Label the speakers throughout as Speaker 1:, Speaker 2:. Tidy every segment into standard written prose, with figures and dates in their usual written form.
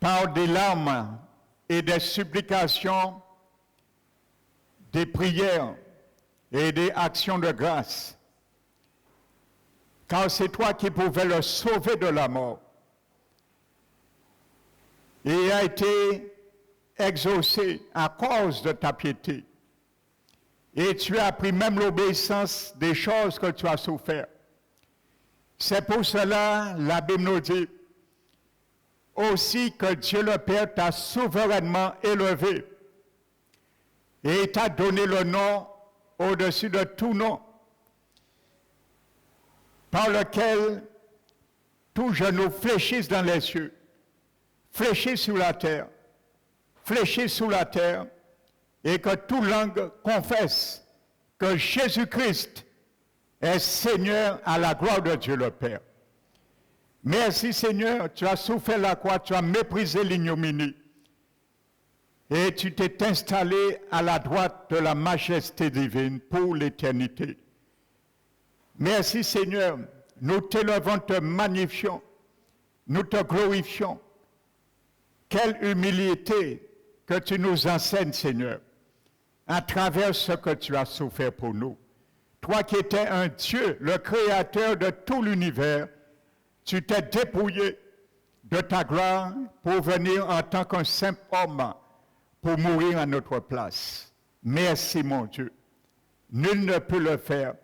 Speaker 1: par des larmes et des supplications, des prières et des actions de grâce. Car c'est toi qui pouvais le sauver de la mort. Et il a été exaucé à cause de ta piété. Et tu as appris même l'obéissance des choses que tu as souffert. C'est pour cela, la Bible nous dit aussi que Dieu le Père t'a souverainement élevé et t'a donné le nom au-dessus de tout nom, par lequel tout genou fléchisse dans les cieux, fléchisse sous la terre, fléchisse sous la terre, et que toute langue confesse que Jésus-Christ est Seigneur à la gloire de Dieu le Père. Merci Seigneur, tu as souffert la croix, tu as méprisé l'ignominie et tu t'es installé à la droite de la majesté divine pour l'éternité. Merci Seigneur, nous t'élevons, te magnifions, nous te glorifions. Quelle humilité que tu nous enseignes Seigneur, à travers ce que tu as souffert pour nous. Toi qui étais un Dieu, le créateur de tout l'univers, tu t'es dépouillé de ta gloire pour venir en tant qu'un simple homme pour mourir à notre place. Merci mon Dieu. Nul ne peut le faire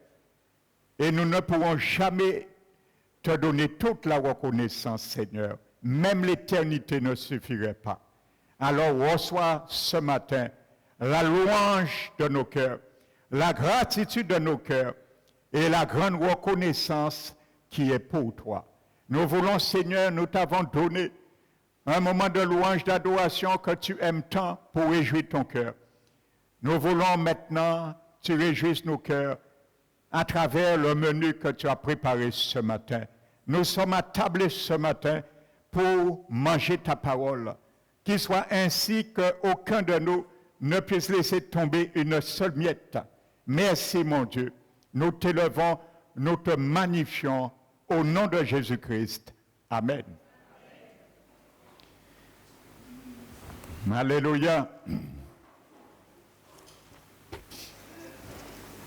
Speaker 1: et nous ne pourrons jamais te donner toute la reconnaissance, Seigneur. Même l'éternité ne suffirait pas. Alors reçois ce matin la louange de nos cœurs, la gratitude de nos cœurs et la grande reconnaissance qui est pour toi. Nous voulons, Seigneur, nous t'avons donné un moment de louange, d'adoration que tu aimes tant pour réjouir ton cœur. Nous voulons maintenant que tu réjouisses nos cœurs à travers le menu que tu as préparé ce matin. Nous sommes attablés ce matin pour manger ta parole, qu'il soit ainsi qu'aucun de nous ne puisse laisser tomber une seule miette. Merci mon Dieu. Nous t'élevons, nous te magnifions au nom de Jésus-Christ. Amen. Alléluia.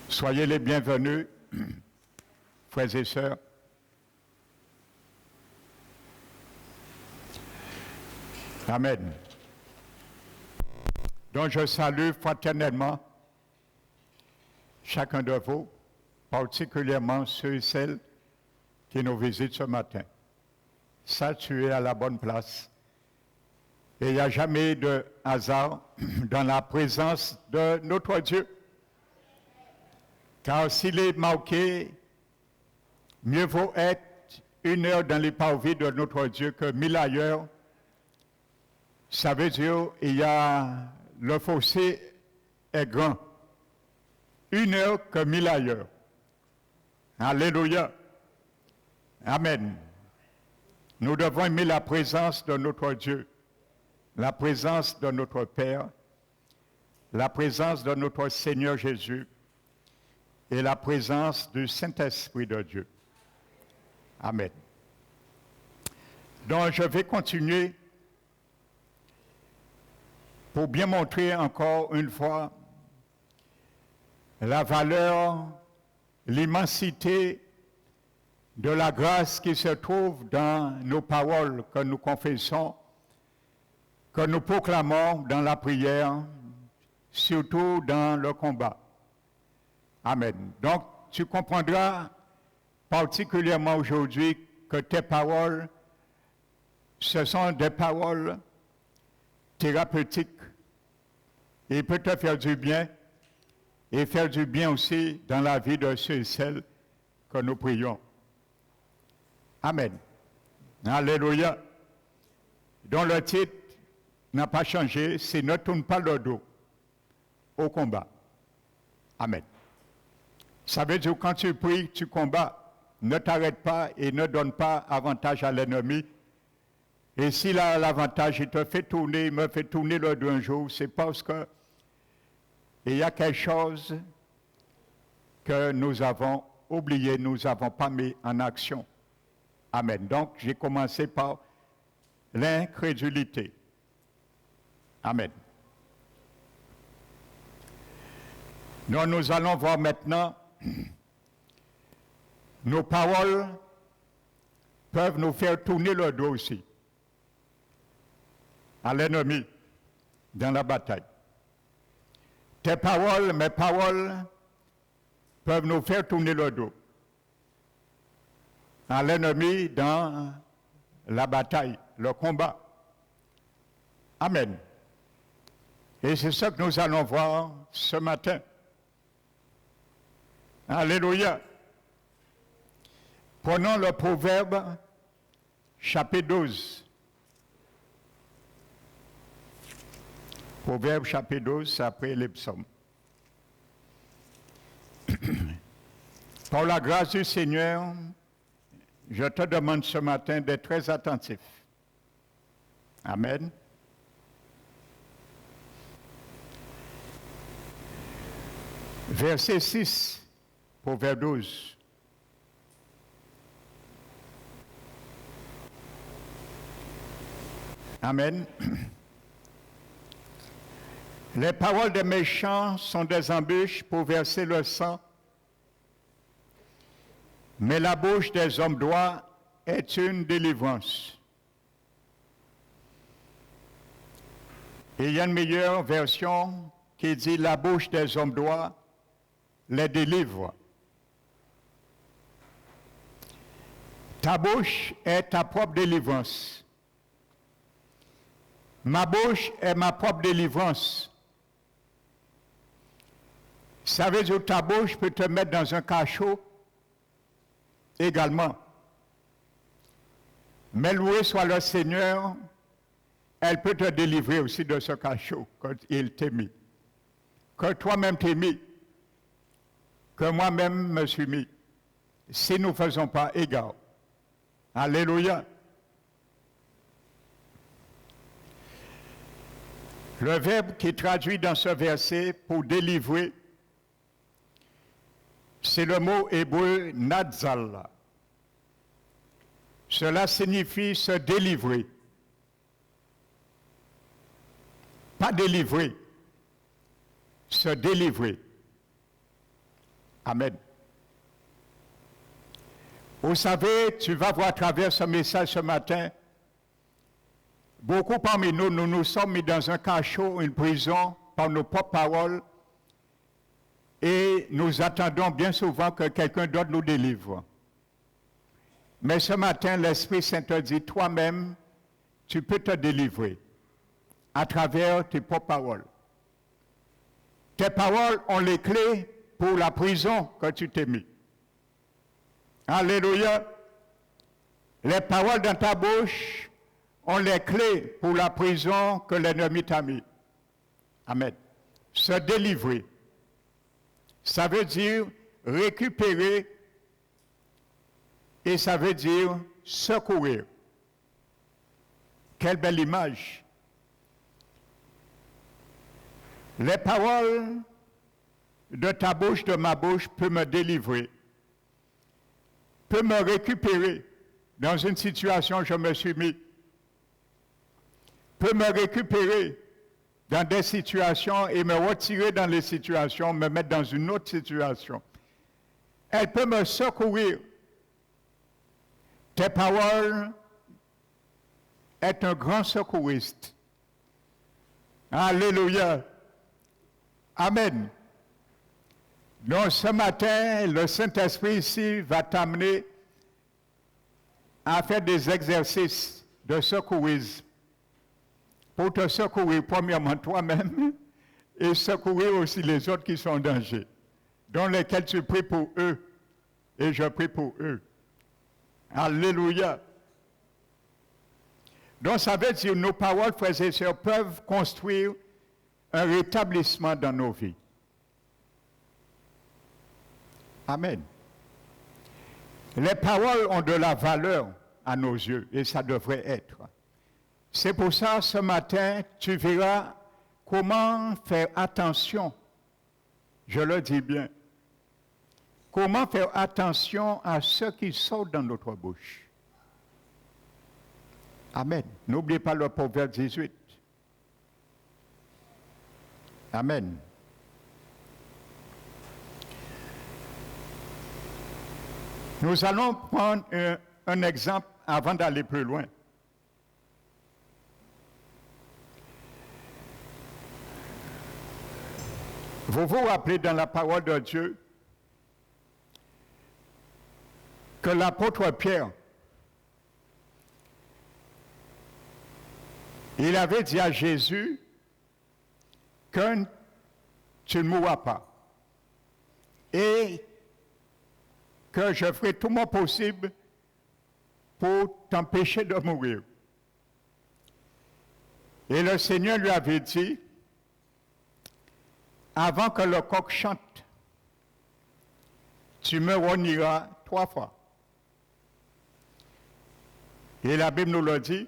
Speaker 1: Soyez les bienvenus, frères et sœurs. Amen. Donc je salue fraternellement chacun de vous, particulièrement ceux et celles qui nous visitent ce matin. Ça, tu es à la bonne place. Et il n'y a jamais de hasard dans la présence de notre Dieu. Car s'il est marqué, mieux vaut être 1 heure dans les parvis de notre Dieu que 1000 ailleurs. Ça veut dire il y a le fossé est grand. 1 heure que 1000 ailleurs. Alléluia. Amen. Nous devons aimer la présence de notre Dieu, la présence de notre Père, la présence de notre Seigneur Jésus et la présence du Saint-Esprit de Dieu. Amen. Donc je vais continuer pour bien montrer encore une fois la valeur, l'immensité de la grâce qui se trouve dans nos paroles que nous confessons, que nous proclamons dans la prière, surtout dans le combat. Amen. Donc, tu comprendras particulièrement aujourd'hui que tes paroles, ce sont des paroles thérapeutiques et peuvent te faire du bien et faire du bien aussi dans la vie de ceux et celles que nous prions. Amen. Alléluia. Donc le titre n'a pas changé, c'est ne tourne pas le dos au combat. Amen. Ça veut dire quand tu pries, tu combats, ne t'arrête pas et ne donne pas avantage à l'ennemi. Et s'il a l'avantage, il te fait tourner, il me fait tourner le dos un jour, c'est parce que il y a quelque chose que nous avons oublié, nous n'avons pas mis en action. Amen. Donc, j'ai commencé par l'incrédulité. Amen. Donc nous allons voir maintenant, nos paroles peuvent nous faire tourner le dos aussi à l'ennemi dans la bataille. Tes paroles, mes paroles, peuvent nous faire tourner le dos à l'ennemi dans la bataille, le combat. Amen. Et c'est ce que nous allons voir ce matin. Alléluia. Prenons le Proverbe, chapitre 12. Proverbe, chapitre 12, c'est après les psaumes. Par la grâce du Seigneur, je te demande ce matin d'être très attentif. Amen. Verset 6, Proverbe 12. Amen. Les paroles des méchants sont des embûches pour verser le sang, mais la bouche des hommes droits est une délivrance. Et il y a une meilleure version qui dit la bouche des hommes droits les délivre. Ta bouche est ta propre délivrance. Ma bouche est ma propre délivrance. Ça veut dire que ta bouche peut te mettre dans un cachot également. Mais loué soit le Seigneur, elle peut te délivrer aussi de ce cachot quand il t'est mis. Que toi-même t'es mis, que moi-même me suis mis, si nous ne faisons pas égard. Alléluia. Le verbe qui est traduit dans ce verset pour délivrer, c'est le mot hébreu natzal. Cela signifie se délivrer. Pas délivrer, se délivrer. Amen. Vous savez, tu vas voir à travers ce message ce matin, beaucoup parmi nous, nous nous sommes mis dans un cachot, une prison, par nos propres paroles, et nous attendons bien souvent que quelqu'un d'autre nous délivre. Mais ce matin, l'Esprit Saint te dit, toi-même, tu peux te délivrer à travers tes propres paroles. Tes paroles ont les clés pour la prison que tu t'es mis. Alléluia. Les paroles dans ta bouche ont les clés pour la prison que l'ennemi t'a mis. Amen. Se délivrer. Ça veut dire récupérer et ça veut dire secourir. Quelle belle image. Les paroles de ta bouche, de ma bouche, peuvent me délivrer, peuvent me récupérer dans une situation où je me suis mis, peuvent me récupérer dans des situations et me retirer dans les situations, me mettre dans une autre situation. Elle peut me secourir. Tes paroles est un grand secouriste. Alléluia. Amen. Donc ce matin, le Saint-Esprit ici va t'amener à faire des exercices de secourisme pour te secourir premièrement toi-même et secourir aussi les autres qui sont en danger, dans lesquels tu pries pour eux et je prie pour eux. Alléluia. Donc ça veut dire que nos paroles, frères et sœurs, peuvent construire un rétablissement dans nos vies. Amen. Les paroles ont de la valeur à nos yeux et ça devrait être. C'est pour ça, ce matin, tu verras comment faire attention, je le dis bien, comment faire attention à ce qui sort dans notre bouche. Amen. N'oubliez pas le Proverbe 18. Amen. Nous allons prendre un exemple avant d'aller plus loin. Vous vous rappelez dans la parole de Dieu que l'apôtre Pierre, il avait dit à Jésus que tu ne mourras pas et que je ferai tout mon possible pour t'empêcher de mourir. Et le Seigneur lui avait dit, avant que le coq chante, tu me renieras 3 fois. Et la Bible nous le dit,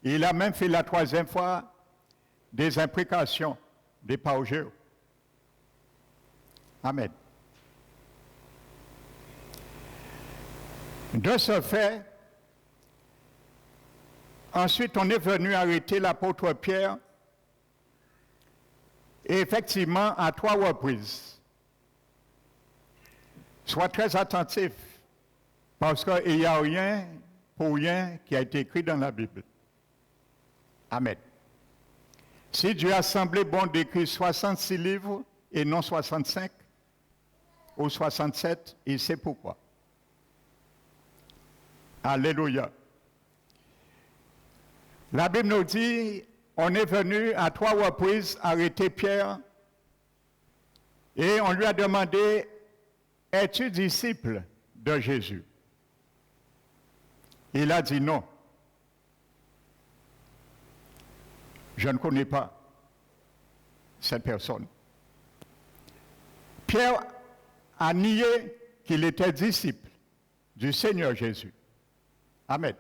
Speaker 1: il a même fait la 3e fois des imprécations, des parjures. Amen. De ce fait, ensuite on est venu arrêter l'apôtre Pierre, et effectivement à 3 reprises. Sois très attentif, parce qu'il n'y a rien pour rien qui a été écrit dans la Bible. Amen. Si Dieu a semblé bon d'écrire 66 livres et non 65 ou 67, il sait pourquoi. Alléluia. La Bible nous dit, on est venu à 3 reprises arrêter Pierre et on lui a demandé, es-tu disciple de Jésus? Il a dit non. Je ne connais pas cette personne. Pierre a nié qu'il était disciple du Seigneur Jésus. Amen.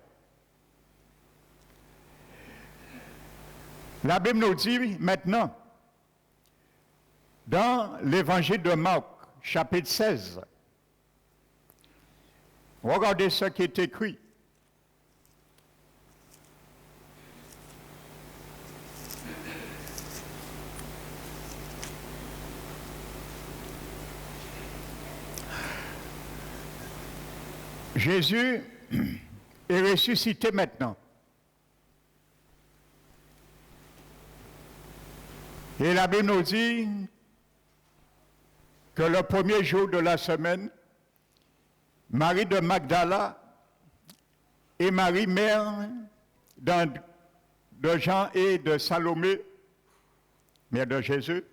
Speaker 1: La Bible nous dit maintenant, dans l'évangile de Marc, chapitre 16, regardez ce qui est écrit. Jésus est ressuscité maintenant. Et la Bible nous dit que le premier jour de la semaine, Marie de Magdala et Marie, mère de Jean et de Salomé, mère de Jésus,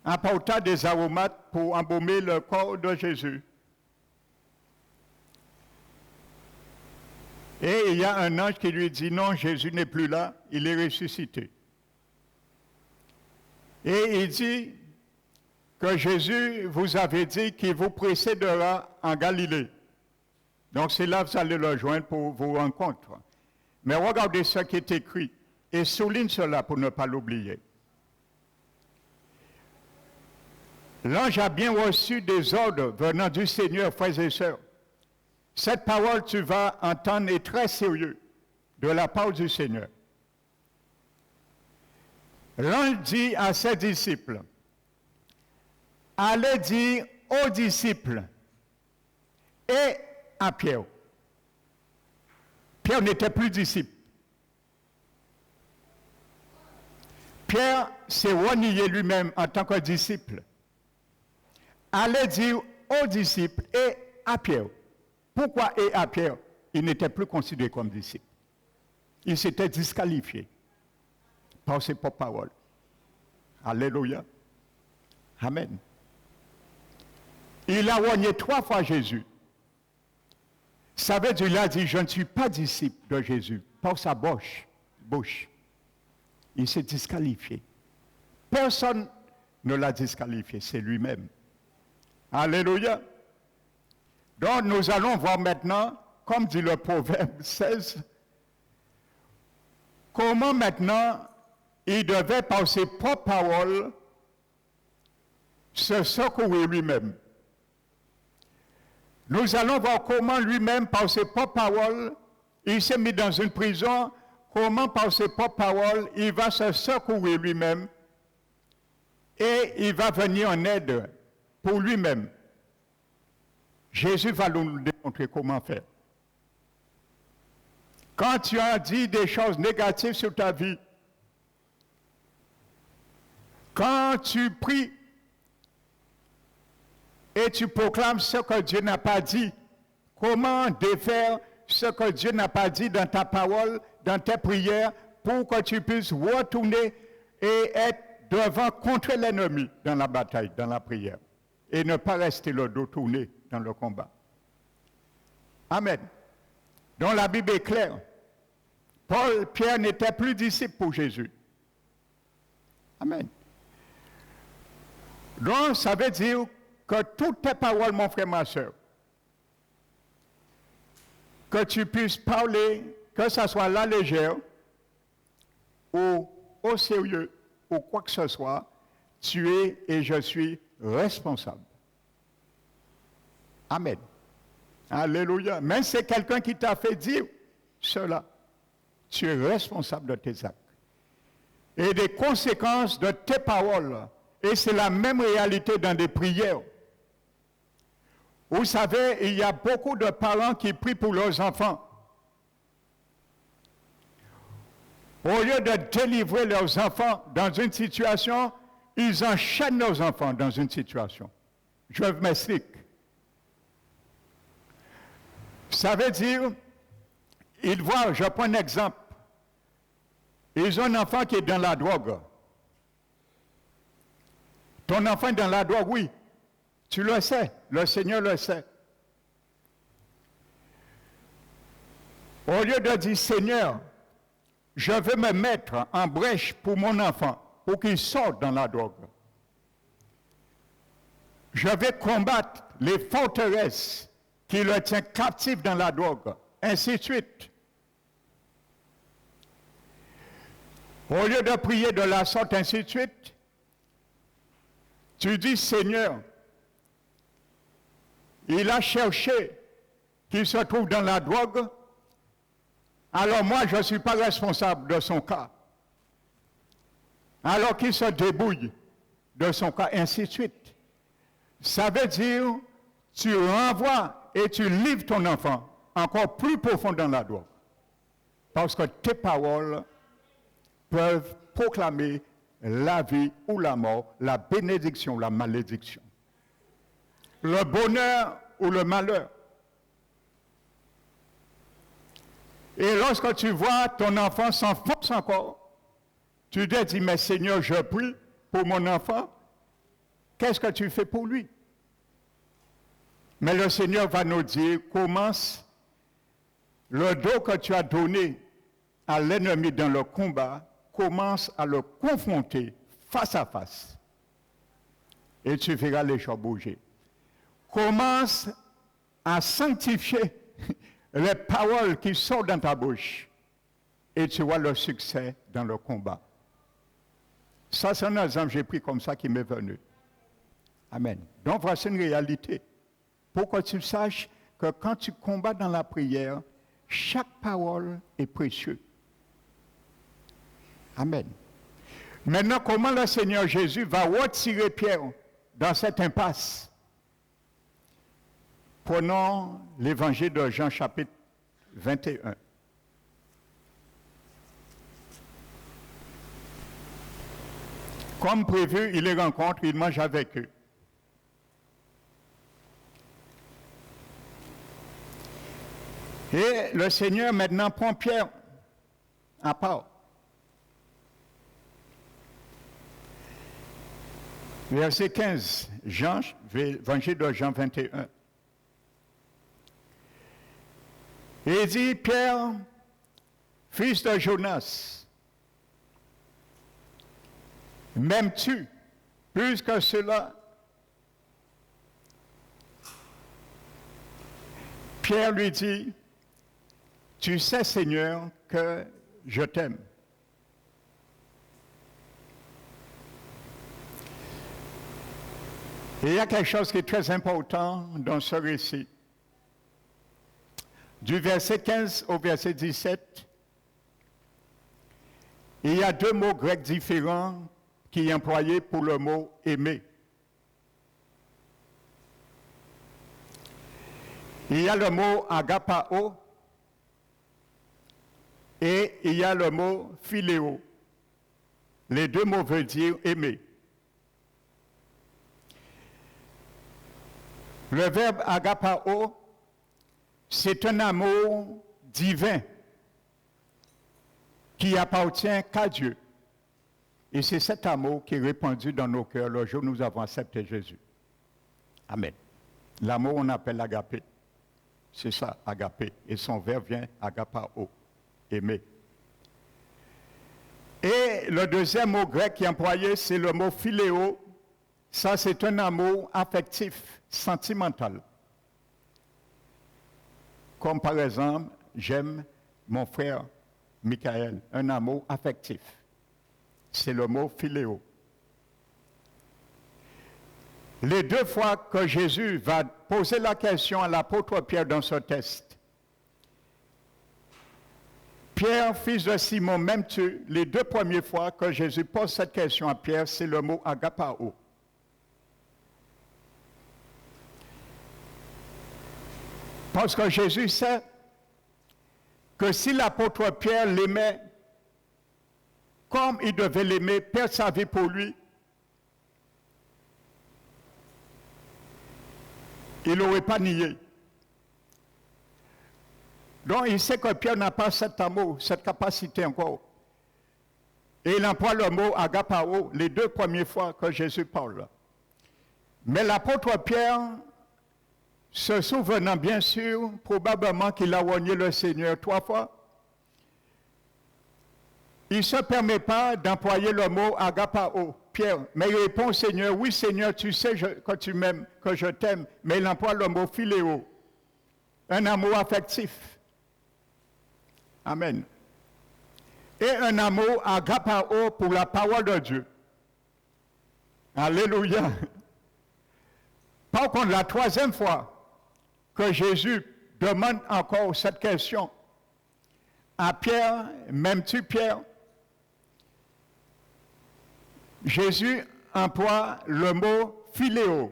Speaker 1: apporta des aromates pour embaumer le corps de Jésus. Et il y a un ange qui lui dit, non, Jésus n'est plus là, il est ressuscité. Et il dit que Jésus vous avait dit qu'il vous précédera en Galilée. Donc c'est là que vous allez le joindre pour vos rencontres. Mais regardez ce qui est écrit et souligne cela pour ne pas l'oublier. L'ange a bien reçu des ordres venant du Seigneur, frères et sœurs. Cette parole, tu vas entendre, est très sérieuse de la part du Seigneur. L'ange dit à ses disciples, allez dire aux disciples et à Pierre. Pierre n'était plus disciple. Pierre s'est renié lui-même en tant que disciple. Allez dire aux disciples et à Pierre. Pourquoi et à Pierre? Il n'était plus considéré comme disciple. Il s'était disqualifié par ses propres paroles. Alléluia. Amen. Il a renié 3 fois Jésus. Ça veut dire, il a dit, je ne suis pas disciple de Jésus. Par sa bouche. Il s'est disqualifié. Personne ne l'a disqualifié, c'est lui-même. Alléluia. Donc nous allons voir maintenant, comme dit le Proverbe 16, comment maintenant il devait par ses propres paroles se secourir lui-même. Nous allons voir comment lui-même, par ses propres paroles, il s'est mis dans une prison, comment par ses propres paroles, il va se secourir lui-même et il va venir en aide pour lui-même. Jésus va nous démontrer comment faire. Quand tu as dit des choses négatives sur ta vie, quand tu pries et tu proclames ce que Dieu n'a pas dit, comment défaire ce que Dieu n'a pas dit dans ta parole, dans tes prières, pour que tu puisses retourner et être devant contre l'ennemi dans la bataille, dans la prière, et ne pas rester le dos tourné dans le combat. Amen. Donc la Bible est claire. Pierre n'était plus disciple pour Jésus. Amen. Donc ça veut dire que toutes tes paroles, mon frère, ma soeur, que tu puisses parler, que ce soit à la légère ou au sérieux ou quoi que ce soit, tu es et je suis responsable. Amen. Alléluia. Même si c'est quelqu'un qui t'a fait dire cela, tu es responsable de tes actes et des conséquences de tes paroles. Et c'est la même réalité dans des prières. Vous savez, il y a beaucoup de parents qui prient pour leurs enfants. Au lieu de délivrer leurs enfants dans une situation, ils enchaînent leurs enfants dans une situation. Je m'explique. Ça veut dire, ils voient, je prends un exemple, ils ont un enfant qui est dans la drogue. Ton enfant est dans la drogue, oui. Tu le sais, le Seigneur le sait. Au lieu de dire, Seigneur, je veux me mettre en brèche pour mon enfant, pour qu'il sorte dans la drogue. Je vais combattre les forteresses qui le tiennent captif dans la drogue, ainsi de suite. Au lieu de prier de la sorte, ainsi de suite, tu dis, Seigneur, il a cherché qu'il se trouve dans la drogue, alors moi je ne suis pas responsable de son cas. Alors qu'il se débrouille de son cas, ainsi de suite. Ça veut dire, tu renvoies et tu livres ton enfant encore plus profond dans la drogue. Parce que tes paroles peuvent proclamer la vie ou la mort, la bénédiction, la malédiction. Le bonheur ou le malheur. Et lorsque tu vois ton enfant s'enfonce encore, tu te dis, mais Seigneur, je prie pour mon enfant, qu'est-ce que tu fais pour lui? Mais le Seigneur va nous dire, commence le dos que tu as donné à l'ennemi dans le combat, commence à le confronter face à face. Et tu verras les choses bouger. Commence à sanctifier les paroles qui sortent dans ta bouche. Et tu vois le succès dans le combat. Ça, c'est un exemple que j'ai pris comme ça qui m'est venu. Amen. Donc, voici une réalité. Pour que tu saches que quand tu combats dans la prière, chaque parole est précieuse. Amen. Maintenant, comment le Seigneur Jésus va retirer Pierre dans cette impasse? Prenons l'évangile de Jean chapitre 21. Comme prévu, il les rencontre, il mange avec eux. Et le Seigneur maintenant prend Pierre à part. Verset 15, évangile de Jean 21. Et il dit, Pierre, fils de Jonas, m'aimes-tu plus que cela? Pierre lui dit, tu sais, Seigneur, que je t'aime. Et il y a quelque chose qui est très important dans ce récit. du verset 15 au verset 17, il y a deux mots grecs différents qui sont employés pour le mot aimer. Il y a le mot agapao et il y a le mot philéo. Les deux mots veulent dire aimer. Le verbe agapao, c'est un amour divin qui appartient qu'à Dieu. Et c'est cet amour qui est répandu dans nos cœurs le jour où nous avons accepté Jésus. Amen. L'amour, on appelle agapé. C'est ça, agapé. Et son verbe vient agapao, aimer. Et le deuxième mot grec qui est employé, c'est le mot philéo. Ça, c'est un amour affectif, sentimental. Comme par exemple, j'aime mon frère Michael, un amour affectif. C'est le mot philéo. Les deux fois que Jésus va poser la question à l'apôtre Pierre dans ce test, Pierre, fils de Simon, m'aimes-tu? Les deux premières fois que Jésus pose cette question à Pierre, c'est le mot agapao. Parce que Jésus sait que si l'apôtre Pierre l'aimait comme il devait l'aimer, perdre sa vie pour lui, il n'aurait pas nié. Donc il sait que Pierre n'a pas cet amour, cette capacité encore. Et il emploie le mot agapao les deux premières fois que Jésus parle. Mais l'apôtre Pierre, se souvenant bien sûr, probablement qu'il a renié le Seigneur 3 fois, il ne se permet pas d'employer le mot agapao, Pierre. Mais il répond au Seigneur, oui Seigneur, tu sais que tu m'aimes, que je t'aime. Mais il emploie le mot philéo, un amour affectif. Amen. Et un amour agapao pour la parole de Dieu. Alléluia. Par contre, la troisième fois que Jésus demande encore cette question à Pierre, m'aimes-tu Pierre? Jésus emploie le mot philéo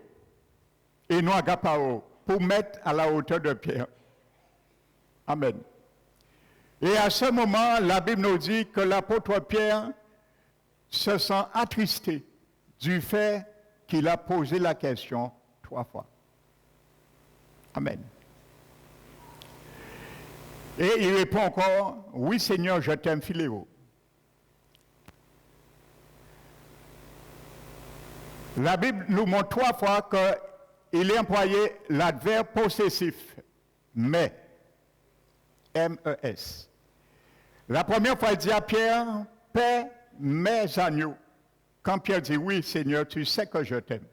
Speaker 1: et non agapao pour mettre à la hauteur de Pierre. Amen. Et à ce moment, la Bible nous dit que l'apôtre Pierre se sent attristé du fait qu'il a posé la question 3 fois. Amen. Et il répond encore, oui Seigneur, je t'aime philéo. La Bible nous montre 3 fois qu'il est employé l'adverbe possessif, mais, M-E-S. La première fois, il dit à Pierre, paie mes agneaux. Quand Pierre dit, oui Seigneur, tu sais que je t'aime.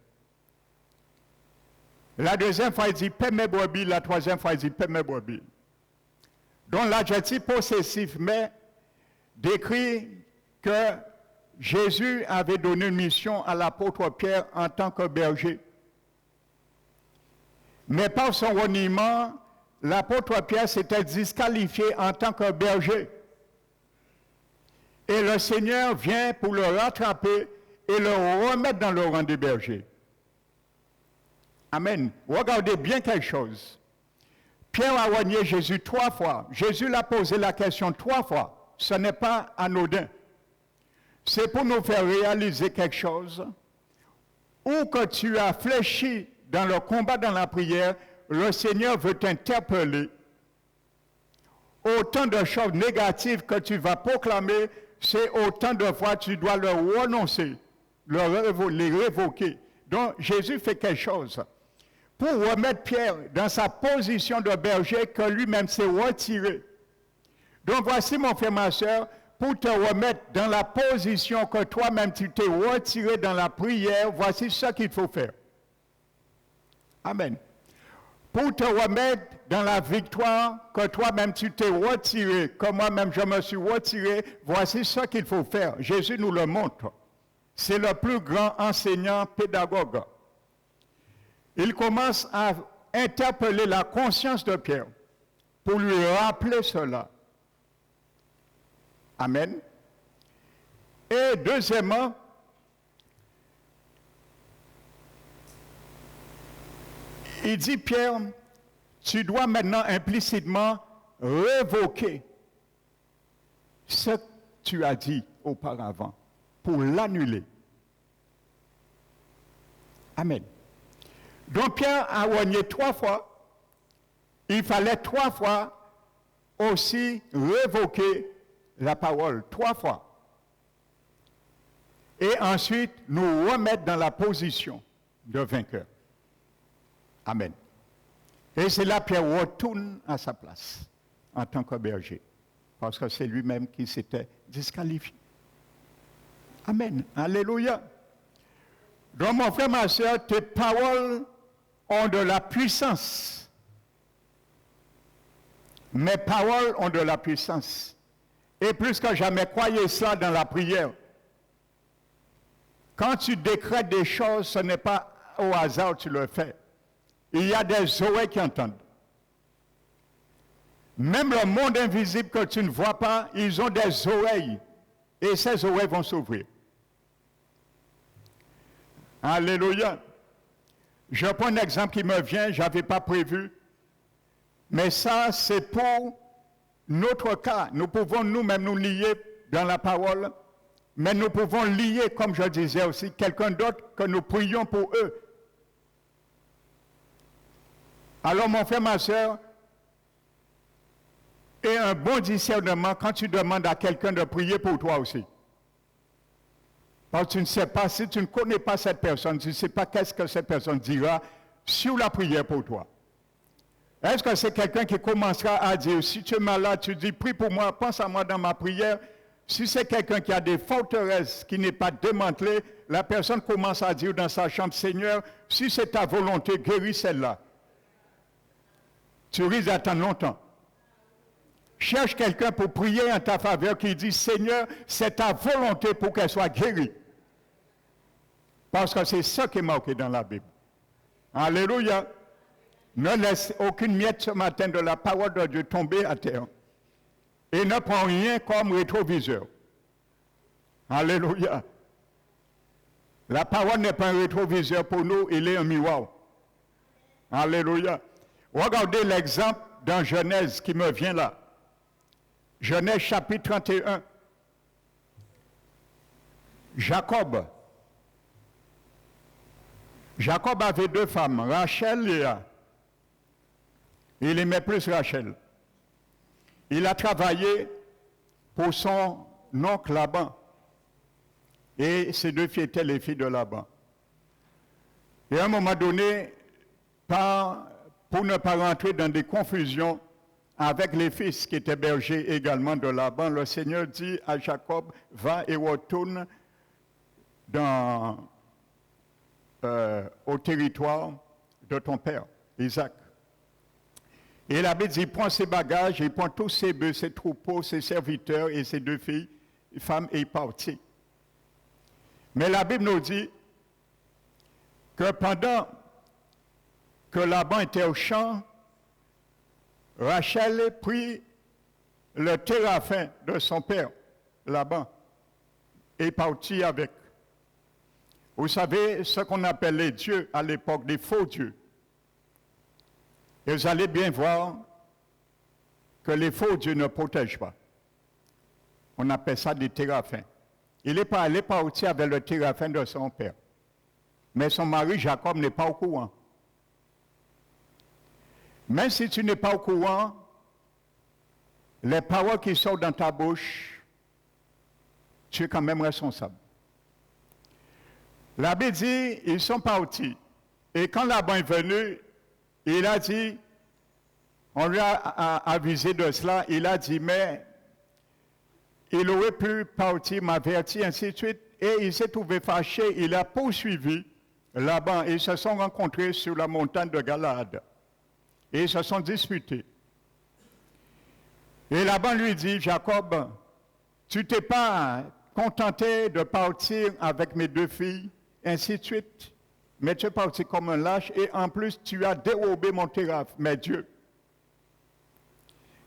Speaker 1: La deuxième fois, il dit, paie mes brebis. La troisième fois, il dit, paie mes brebis. Donc l'adjectif possessif, mais, décrit que Jésus avait donné une mission à l'apôtre Pierre en tant que berger. Mais par son reniement, l'apôtre Pierre s'était disqualifié en tant que berger. Et le Seigneur vient pour le rattraper et le remettre dans le rang des bergers. Amen. Regardez bien quelque chose. Pierre a renié Jésus 3 fois. Jésus l'a posé la question 3 fois. Ce n'est pas anodin. C'est pour nous faire réaliser quelque chose. Où que tu as fléchi dans le combat, dans la prière, le Seigneur veut t'interpeller. Autant de choses négatives que tu vas proclamer, c'est autant de fois tu dois leur renoncer, les révoquer. Donc Jésus fait quelque chose pour remettre Pierre dans sa position de berger que lui-même s'est retiré. Donc voici mon frère, ma soeur, pour te remettre dans la position que toi-même tu t'es retiré dans la prière, voici ce qu'il faut faire. Amen. Pour te remettre dans la victoire que toi-même tu t'es retiré, que moi-même je me suis retiré, voici ce qu'il faut faire. Jésus nous le montre. C'est le plus grand enseignant pédagogue. Il commence à interpeller la conscience de Pierre. pour lui rappeler cela. Amen. Et deuxièmement, il dit, Pierre, tu dois maintenant implicitement révoquer ce que tu as dit auparavant pour l'annuler. Amen. Donc Pierre a renié 3 fois. Il fallait 3 fois aussi révoquer la parole, 3 fois. Et ensuite nous remettre dans la position de vainqueur. Amen. Et c'est là que Pierre retourne à sa place en tant que berger. Parce que c'est lui-même qui s'était disqualifié. Amen. Alléluia. Donc mon frère, ma soeur, tes paroles ont de la puissance. Mes paroles ont de la puissance. Et plus que jamais, croyez ça dans la prière. Quand tu décrètes des choses, ce n'est pas au hasard que tu le fais. Il y a des oreilles qui entendent. Même le monde invisible que tu ne vois pas, ils ont des oreilles. Et ces oreilles vont s'ouvrir. Alléluia. Je prends un exemple qui me vient, je n'avais pas prévu. Mais ça, c'est pour notre cas. Nous pouvons nous-mêmes nous lier dans la parole. Mais nous pouvons lier, comme je disais aussi, quelqu'un d'autre que nous prions pour eux. Alors mon frère, ma soeur, et un bon discernement quand tu demandes à quelqu'un de prier pour toi aussi. Parce que tu ne sais pas, si tu ne connais pas cette personne, tu ne sais pas qu'est-ce que cette personne dira sur la prière pour toi. Est-ce que c'est quelqu'un qui commencera à dire, si tu es malade, tu dis, prie pour moi, pense à moi dans ma prière. Si c'est quelqu'un qui a des forteresses, qui n'est pas démantelé, la personne commence à dire dans sa chambre, Seigneur, si c'est ta volonté, guéris celle-là. Tu risques d'attendre longtemps. Cherche quelqu'un pour prier en ta faveur qui dit, Seigneur, c'est ta volonté pour qu'elle soit guérie. Parce que c'est ça qui est marqué dans la Bible. Alléluia. Ne laisse aucune miette ce matin de la parole de Dieu tomber à terre. Et ne prends rien comme rétroviseur. Alléluia. La parole n'est pas un rétroviseur pour nous, il est un miroir. Alléluia. Regardez l'exemple dans Genèse qui me vient là. Genèse chapitre 31. Jacob. Jacob avait 2 femmes, Rachel et Léa. Il aimait plus Rachel. Il a travaillé pour son oncle Laban. Et ces 2 filles étaient les filles de Laban. Et à un moment donné, pour ne pas rentrer dans des confusions avec les fils qui étaient bergers également de Laban, le Seigneur dit à Jacob, va et retourne au territoire de ton père, Isaac. Et la Bible dit, il prend ses bagages, il prend tous ses bœufs, ses troupeaux, ses serviteurs et ses 2 filles, femmes, et il partit. Mais la Bible nous dit que pendant que Laban était au champ, Rachel prit le téraphin de son père, Laban, et partit avec. Vous savez ce qu'on appelait dieux à l'époque, des faux dieux. Et vous allez bien voir que les faux dieux ne protègent pas. On appelle ça des téraphins. Il n'est pas allé partir avec le téraphin de son père. Mais son mari Jacob n'est pas au courant. Même si tu n'es pas au courant, les paroles qui sortent dans ta bouche, tu es quand même responsable. La Bible dit, ils sont partis. Et quand Laban est venu, il a dit, on lui a avisé de cela, il a dit, mais il aurait pu partir, m'avertir, ainsi de suite. Et il s'est trouvé fâché, il a poursuivi Laban. Ils se sont rencontrés sur la montagne de Galade. Et ils se sont disputés. Et Laban lui dit, Jacob, tu t'es pas contenté de partir avec mes 2 filles, ainsi de suite, mais tu es parti comme un lâche et en plus tu as dérobé mon téraphe, mes dieux.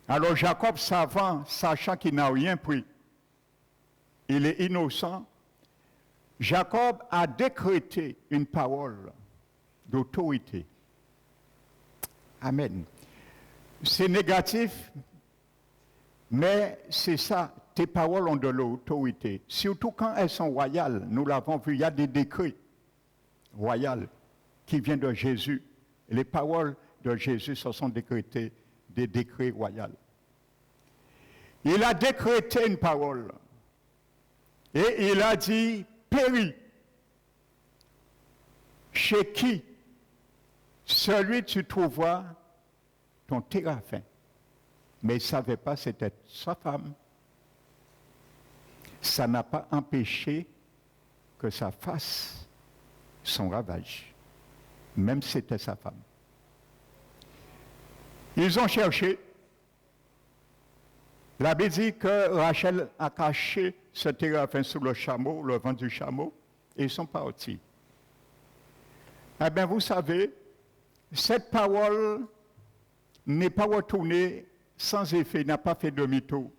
Speaker 1: Alors Jacob, savant, sachant qu'il n'a rien pris, il est innocent, Jacob a décrété une parole d'autorité. Amen. C'est négatif, mais c'est ça, tes paroles ont de l'autorité. Surtout quand elles sont royales. Nous l'avons vu, il y a des décrets royaux qui viennent de Jésus. Les paroles de Jésus se sont décrétées des décrets royaux. Il a décrété une parole et il a dit, péris. Chez qui celui tu trouveras ton téraphin. Mais il ne savait pas c'était sa femme. Ça n'a pas empêché que ça fasse son ravage, même si c'était sa femme. Ils ont cherché. La Bible dit que Rachel a caché ce téraphin sous le chameau, le vent du chameau, et ils sont partis. Eh bien, vous savez, cette parole n'est pas retournée sans effet, n'a pas fait demi-tour.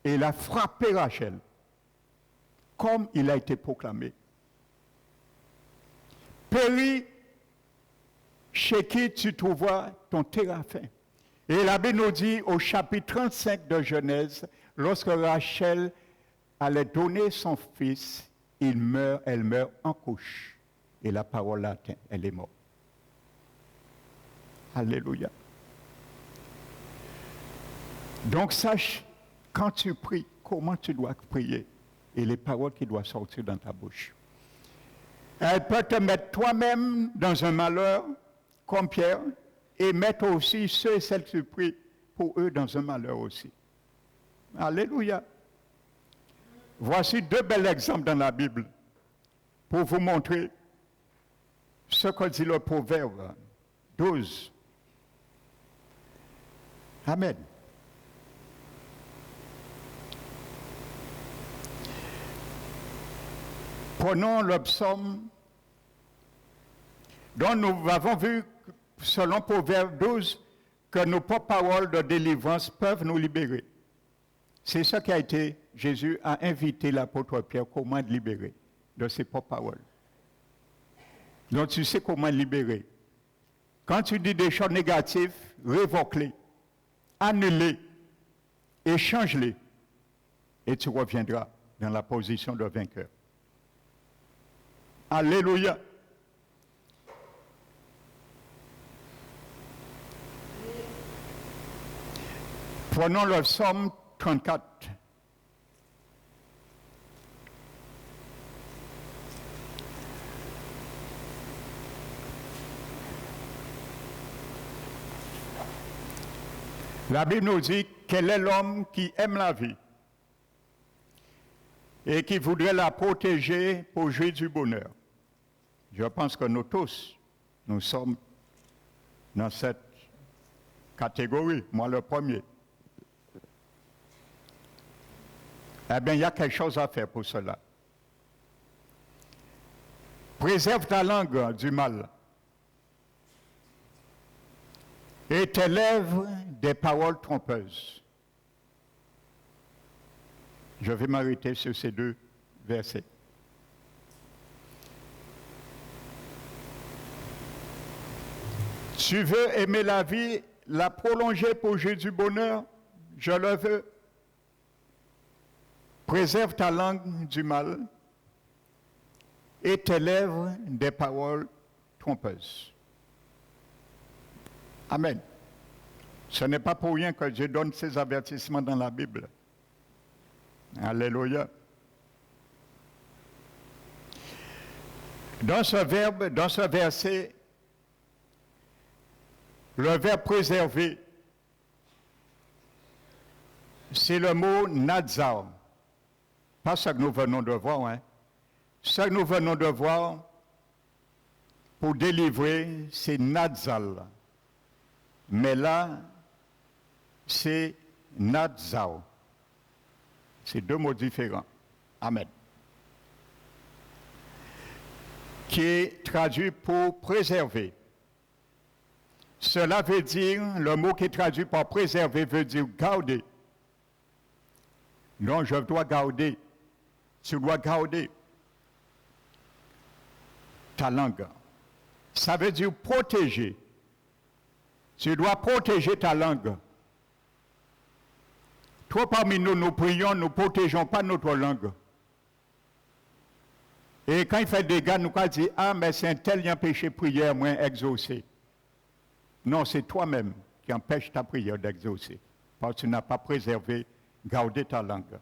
Speaker 1: Et il a frappé Rachel, comme il a été proclamé. Péris chez qui tu trouveras ton téraphin. Et la Bible nous dit au chapitre 35 de Genèse, lorsque Rachel allait donner son fils, elle meurt en couche. Et la parole l'atteint, elle est morte. Alléluia. Donc sache, quand tu pries, comment tu dois prier et les paroles qui doivent sortir dans ta bouche. Elle peut te mettre toi-même dans un malheur, comme Pierre, et mettre aussi ceux et celles que tu pries pour eux dans un malheur aussi. Alléluia. Voici deux bels exemples dans la Bible pour vous montrer ce que dit le Proverbe 12. Amen. Prenons le psaume dont nous avons vu, selon Proverbe 12, que nos porte-paroles de délivrance peuvent nous libérer. C'est ça qui a été, Jésus a invité l'apôtre Pierre comment libérer de ses porte-paroles. Donc tu sais comment libérer. Quand tu dis des choses négatives, révoque-les, annule-les, échange-les, et tu reviendras dans la position de vainqueur. Alléluia. Prenons le psaume 34. La Bible nous dit quel est l'homme qui aime la vie et qui voudrait la protéger pour jouir du bonheur. Je pense que nous tous, nous sommes dans cette catégorie, moi le premier. Eh bien, il y a quelque chose à faire pour cela. Préserve ta langue du mal et tes lèvres des paroles trompeuses. Je vais m'arrêter sur ces deux versets. Tu veux aimer la vie, la prolonger pour jouir du bonheur? Je le veux. Préserve ta langue du mal et tes lèvres des paroles trompeuses. Amen. Ce n'est pas pour rien que Dieu donne ces avertissements dans la Bible. Alléluia. Dans ce verset, le verbe préserver, c'est le mot nazar. Pas ce que nous venons de voir, hein. Ce que nous venons de voir pour délivrer, c'est nazal. Mais là, c'est nazar. C'est deux mots différents. Amen. Qui est traduit pour préserver. Cela veut dire, le mot qui est traduit par préserver veut dire garder. Non, je dois garder. Tu dois garder ta langue. Ça veut dire protéger. Tu dois protéger ta langue. Toi, parmi nous, nous prions, nous ne protégeons pas notre langue. Et quand il fait des dégâts, nous allons dire, ah, mais c'est un tel lien péché prière, moins exaucé. Non, c'est toi-même qui empêche ta prière d'exaucer. Parce que tu n'as pas préservé, gardé ta langue.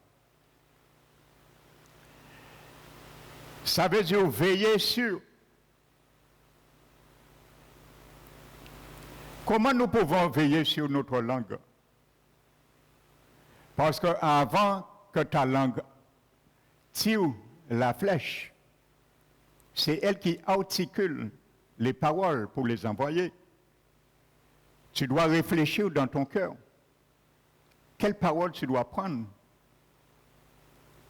Speaker 1: Ça veut dire veiller sur. Comment nous pouvons veiller sur notre langue? Parce qu'avant que ta langue tire la flèche, c'est elle qui articule les paroles pour les envoyer. Tu dois réfléchir dans ton cœur. Quelle parole tu dois prendre?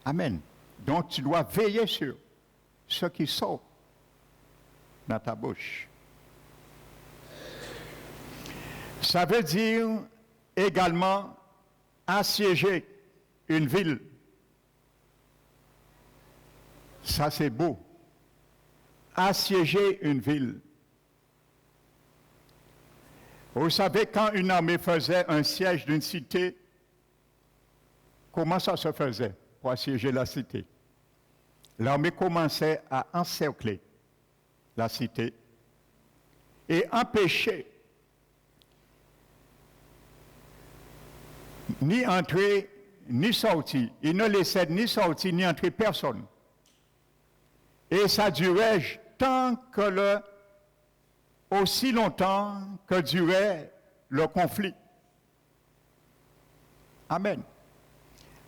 Speaker 1: Amen. Donc tu dois veiller sur ce qui sort dans ta bouche. Ça veut dire également assiéger une ville. Ça c'est beau. Assiéger une ville. Vous savez, quand une armée faisait un siège d'une cité, comment ça se faisait pour assiéger la cité? L'armée commençait à encercler la cité et empêcher ni entrer ni sortir. Il ne laissait ni sortir ni entrer personne. Et ça durait aussi longtemps que durait le conflit. Amen.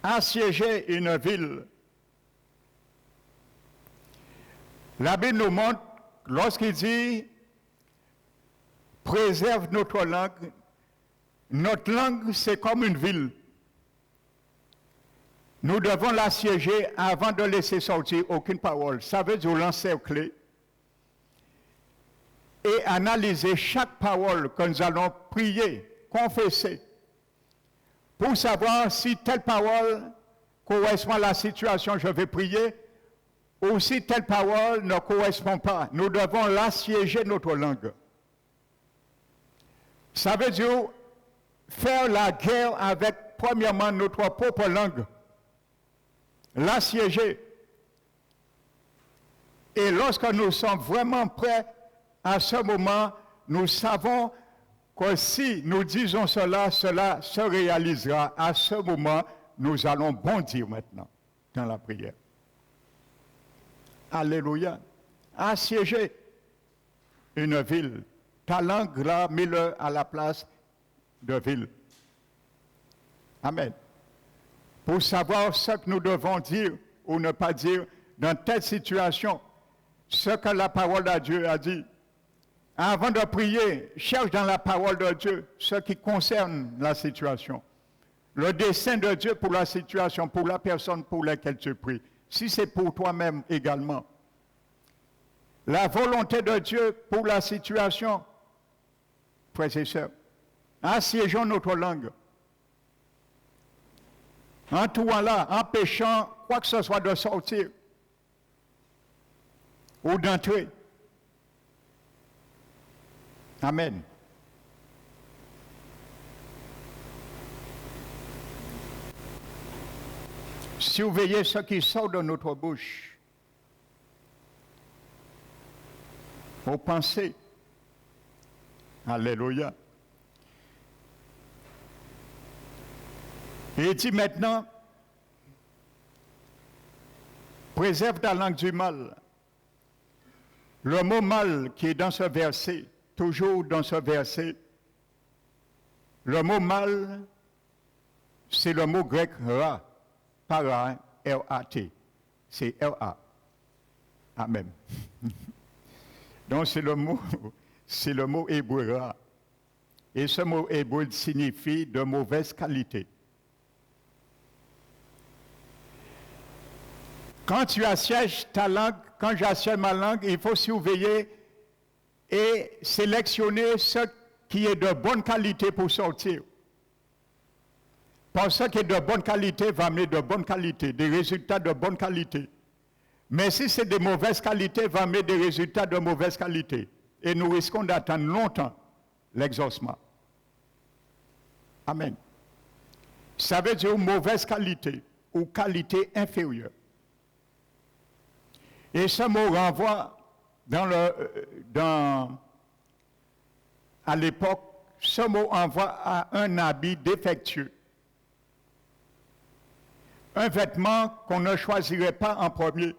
Speaker 1: Assiéger une ville. La Bible nous montre, lorsqu'il dit préserve notre langue c'est comme une ville. Nous devons l'assiéger avant de laisser sortir aucune parole. Ça veut dire l'encercler et analyser chaque parole que nous allons prier, confesser, pour savoir si telle parole correspond à la situation que je vais prier, ou si telle parole ne correspond pas. Nous devons l'assiéger notre langue. Ça veut dire faire la guerre avec, premièrement, notre propre langue. L'assiéger. Et lorsque nous sommes vraiment prêts, à ce moment, nous savons que si nous disons cela, cela se réalisera. À ce moment, nous allons bondir maintenant dans la prière. Alléluia. Assiéger une ville. Ta langue, là, mets-le à la place de ville. Amen. Pour savoir ce que nous devons dire ou ne pas dire dans telle situation, ce que la parole de Dieu a dit. Avant de prier, cherche dans la parole de Dieu ce qui concerne la situation. Le dessein de Dieu pour la situation, pour la personne pour laquelle tu pries. Si c'est pour toi-même également. La volonté de Dieu pour la situation, frères et sœurs. Assiégeons notre langue. En tout là, empêchant quoi que ce soit de sortir ou d'entrer. Amen. Surveillez ce qui sort de notre bouche. Vos pensées. Alléluia. Et il dit maintenant, préserve ta langue du mal. Le mot mal qui est dans ce verset, toujours dans ce verset, le mot mal, c'est le mot grec ra, para, R-A-T. C'est R-A. Amen. Donc c'est le mot hébreu ra. Et ce mot hébreu signifie de mauvaise qualité. Quand tu assièges ta langue, quand j'assiège ma langue, il faut surveiller et sélectionner ce qui est de bonne qualité pour sortir. Parce que de bonne qualité va amener de bonne qualité, des résultats de bonne qualité. Mais si c'est de mauvaise qualité, va amener des résultats de mauvaise qualité. Et nous risquons d'attendre longtemps l'exaucement. Amen. Ça veut dire mauvaise qualité ou qualité inférieure. Et ce mot renvoie à l'époque, ce mot envoie à un habit défectueux. Un vêtement qu'on ne choisirait pas en premier.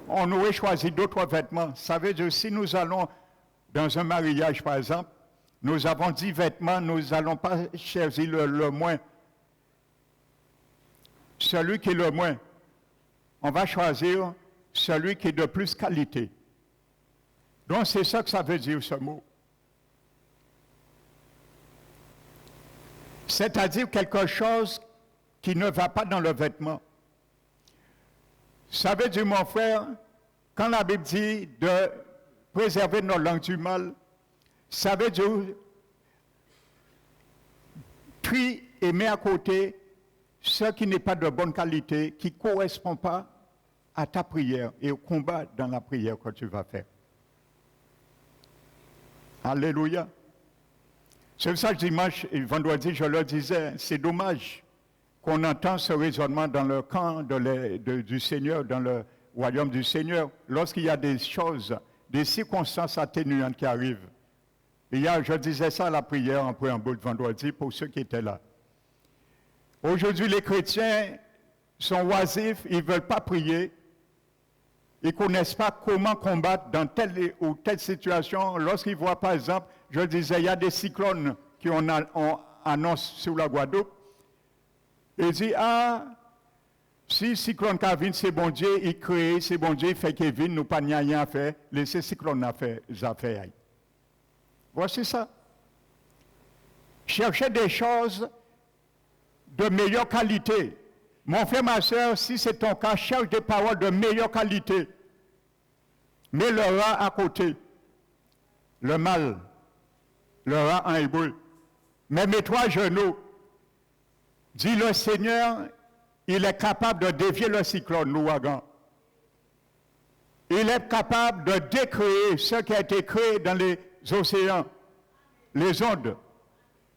Speaker 1: On aurait choisi d'autres vêtements. Ça veut dire, si nous allons dans un mariage, par exemple, nous avons 10 vêtements, nous n'allons pas choisir le moins. Celui qui est le moins. On va choisir celui qui est de plus qualité. Donc, c'est ça que ça veut dire, ce mot. C'est-à-dire quelque chose qui ne va pas dans le vêtement. Ça veut dire, mon frère, quand la Bible dit de préserver nos langues du mal, ça veut dire puis et mets à côté ce qui n'est pas de bonne qualité, qui ne correspond pas à ta prière et au combat dans la prière que tu vas faire. Alléluia. C'est pour ça que dimanche et vendredi, je leur disais, c'est dommage qu'on entend ce raisonnement dans le camp du Seigneur, dans le royaume du Seigneur, lorsqu'il y a des choses, des circonstances atténuantes qui arrivent. Et hier, je disais ça à la prière en préambule vendredi pour ceux qui étaient là. Aujourd'hui, les chrétiens sont oisifs, ils ne veulent pas prier. Ils ne connaissent pas comment combattre dans telle ou telle situation. Lorsqu'ils voient, par exemple, je disais, il y a des cyclones qui on annonce sur la Guadeloupe. Ils disent, si cyclone Kevin, c'est bon Dieu, il crée, c'est bon Dieu, il fait Kevin, nous pas rien à faire, laissez cyclone à faire. Voici ça. Cherchez des choses de meilleure qualité. Mon frère, ma soeur, si c'est ton cas, cherche des paroles de meilleure qualité. Mets le rat à côté. Le mal. Le rat en hébreu. Mais mets-toi à genoux. Dis le Seigneur, il est capable de dévier le cyclone, l'ouragan. Il est capable de décréer ce qui a été créé dans les océans, les ondes.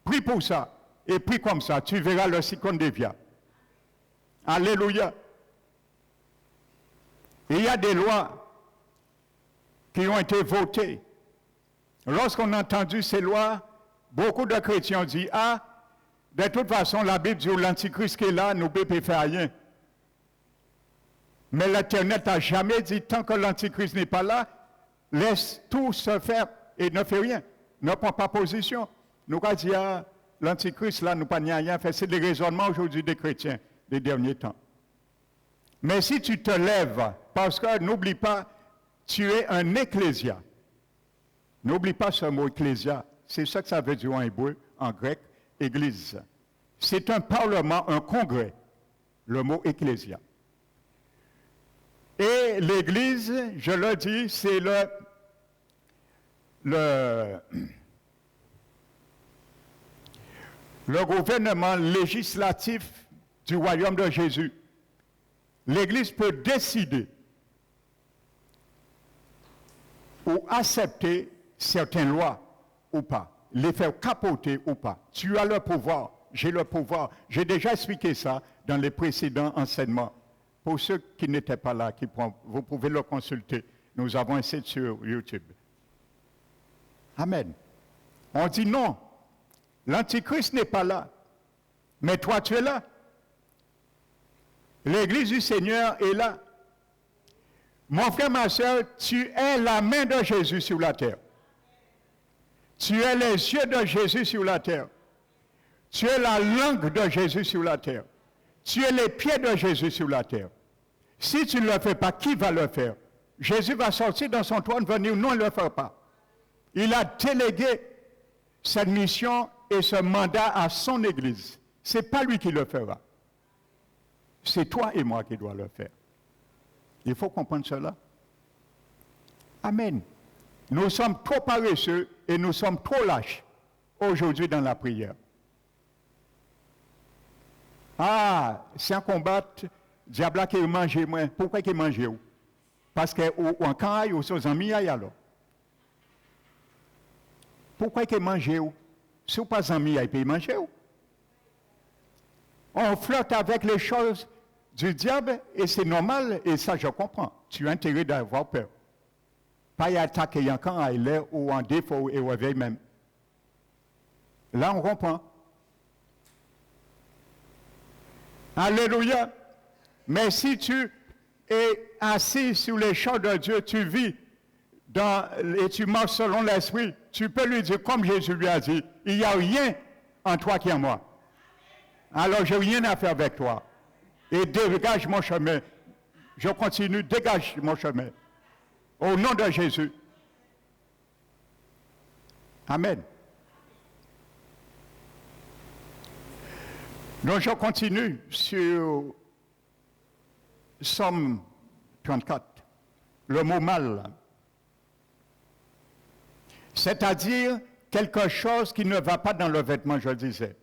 Speaker 1: Prie pour ça. Et prie comme ça. Tu verras le cyclone dévier. Alléluia. Il y a des lois qui ont été votées. Lorsqu'on a entendu ces lois, beaucoup de chrétiens ont dit, de toute façon, la Bible dit l'Antichrist qui est là, nous ne pouvons pas faire rien. Mais l'Éternel n'a jamais dit, tant que l'Antichrist n'est pas là, laisse tout se faire et ne fais rien. Ne prends pas position. Nous avons dit, l'Antichrist là, nous pas rien faire. C'est des raisonnements aujourd'hui des chrétiens des derniers temps. Mais si tu te lèves, parce que n'oublie pas, tu es un ecclésia. N'oublie pas ce mot ecclésia. C'est ça que ça veut dire en hébreu, en grec, église. C'est un parlement, un congrès, le mot ecclésia. Et l'église, je le dis, c'est le gouvernement législatif du royaume de Jésus. L'Église peut décider ou accepter certaines lois ou pas, les faire capoter ou pas. Tu as le pouvoir, j'ai le pouvoir. J'ai déjà expliqué ça dans les précédents enseignements. Pour ceux qui n'étaient pas là, vous pouvez le consulter. Nous avons un site sur YouTube. Amen. On dit non. L'Antichrist n'est pas là. Mais toi, tu es là. L'Église du Seigneur est là. Mon frère, ma soeur, tu es la main de Jésus sur la terre. Tu es les yeux de Jésus sur la terre. Tu es la langue de Jésus sur la terre. Tu es les pieds de Jésus sur la terre. Si tu ne le fais pas, qui va le faire? Jésus va sortir dans son trône, venir, non, il ne le fera pas. Il a délégué cette mission et ce mandat à son Église. Ce n'est pas lui qui le fera. C'est toi et moi qui dois le faire. Il faut comprendre cela. Amen. Nous sommes trop paresseux et nous sommes trop lâches aujourd'hui dans la prière. Ah, c'est un combat, diable qui mange moi. Pourquoi il mange? Parce que en camp, ils sont amis alors. Pourquoi il mange? Si vous pas amis, il peut manger. On flotte avec les choses du diable et c'est normal et ça je comprends. Tu as intérêt d'avoir peur. Pas y attaquer un camp à l'air ou en défaut et au réveil même. Là on comprend. Alléluia. Mais si tu es assis sur les champs de Dieu, tu vis et tu marches selon l'esprit, tu peux lui dire, comme Jésus lui a dit, il n'y a rien en toi qui est en moi. Alors je n'ai rien à faire avec toi. Et dégage mon chemin. Je continue, dégage mon chemin. Au nom de Jésus. Amen. Donc je continue sur Somme 34, le mot mal. C'est-à-dire quelque chose qui ne va pas dans le vêtement, je disais.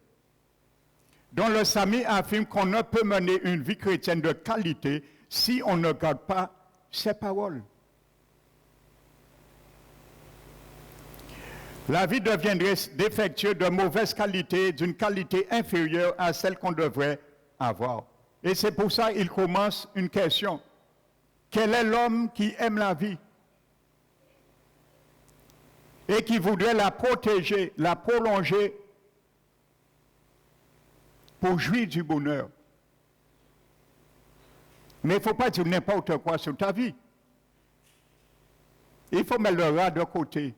Speaker 1: Dont le Sami affirme qu'on ne peut mener une vie chrétienne de qualité si on ne garde pas ses paroles. La vie deviendrait défectueuse, de mauvaise qualité, d'une qualité inférieure à celle qu'on devrait avoir. Et c'est pour ça qu'il commence une question. Quel est l'homme qui aime la vie et qui voudrait la protéger, la prolonger pour jouir du bonheur? Mais il ne faut pas dire n'importe quoi sur ta vie. Il faut mettre le rat de côté.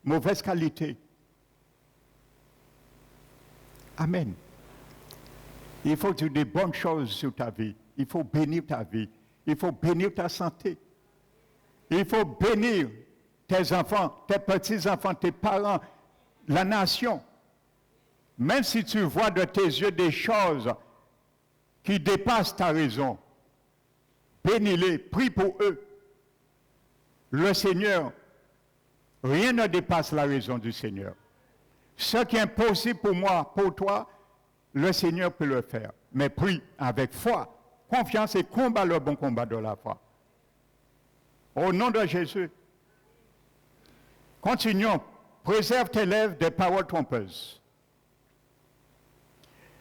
Speaker 1: Mauvaise qualité. Amen. Il faut dire des bonnes choses sur ta vie. Il faut bénir ta vie. Il faut bénir ta santé. Il faut bénir tes enfants, tes petits-enfants, tes parents, la nation. Même si tu vois de tes yeux des choses qui dépassent ta raison, bénis-les, prie pour eux. Le Seigneur, rien ne dépasse la raison du Seigneur. Ce qui est impossible pour moi, pour toi, le Seigneur peut le faire. Mais prie avec foi, confiance et combat le bon combat de la foi. Au nom de Jésus. Continuons. Préserve tes lèvres des paroles trompeuses.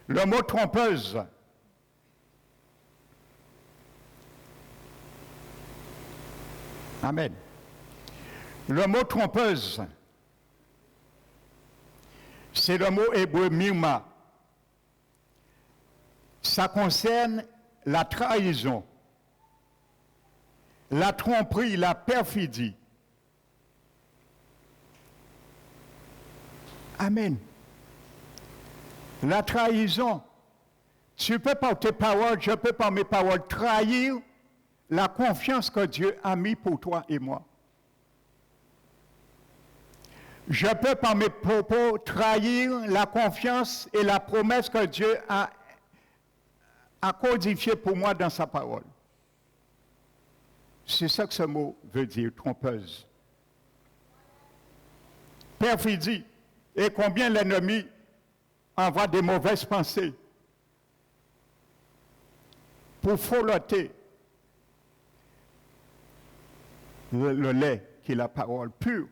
Speaker 1: Le mot trompeuse, amen. Le mot trompeuse, c'est le mot hébreu mirma. Ça concerne la trahison, la tromperie, la perfidie. Amen. La trahison. Tu peux par tes paroles, je peux par mes paroles trahir la confiance que Dieu a mis pour toi et moi. Je peux par mes propos trahir la confiance et la promesse que Dieu a codifiée pour moi dans sa parole. C'est ça que ce mot veut dire, trompeuse. Perfidie. Et combien l'ennemi envoie des mauvaises pensées pour foloter le lait qui est la parole pure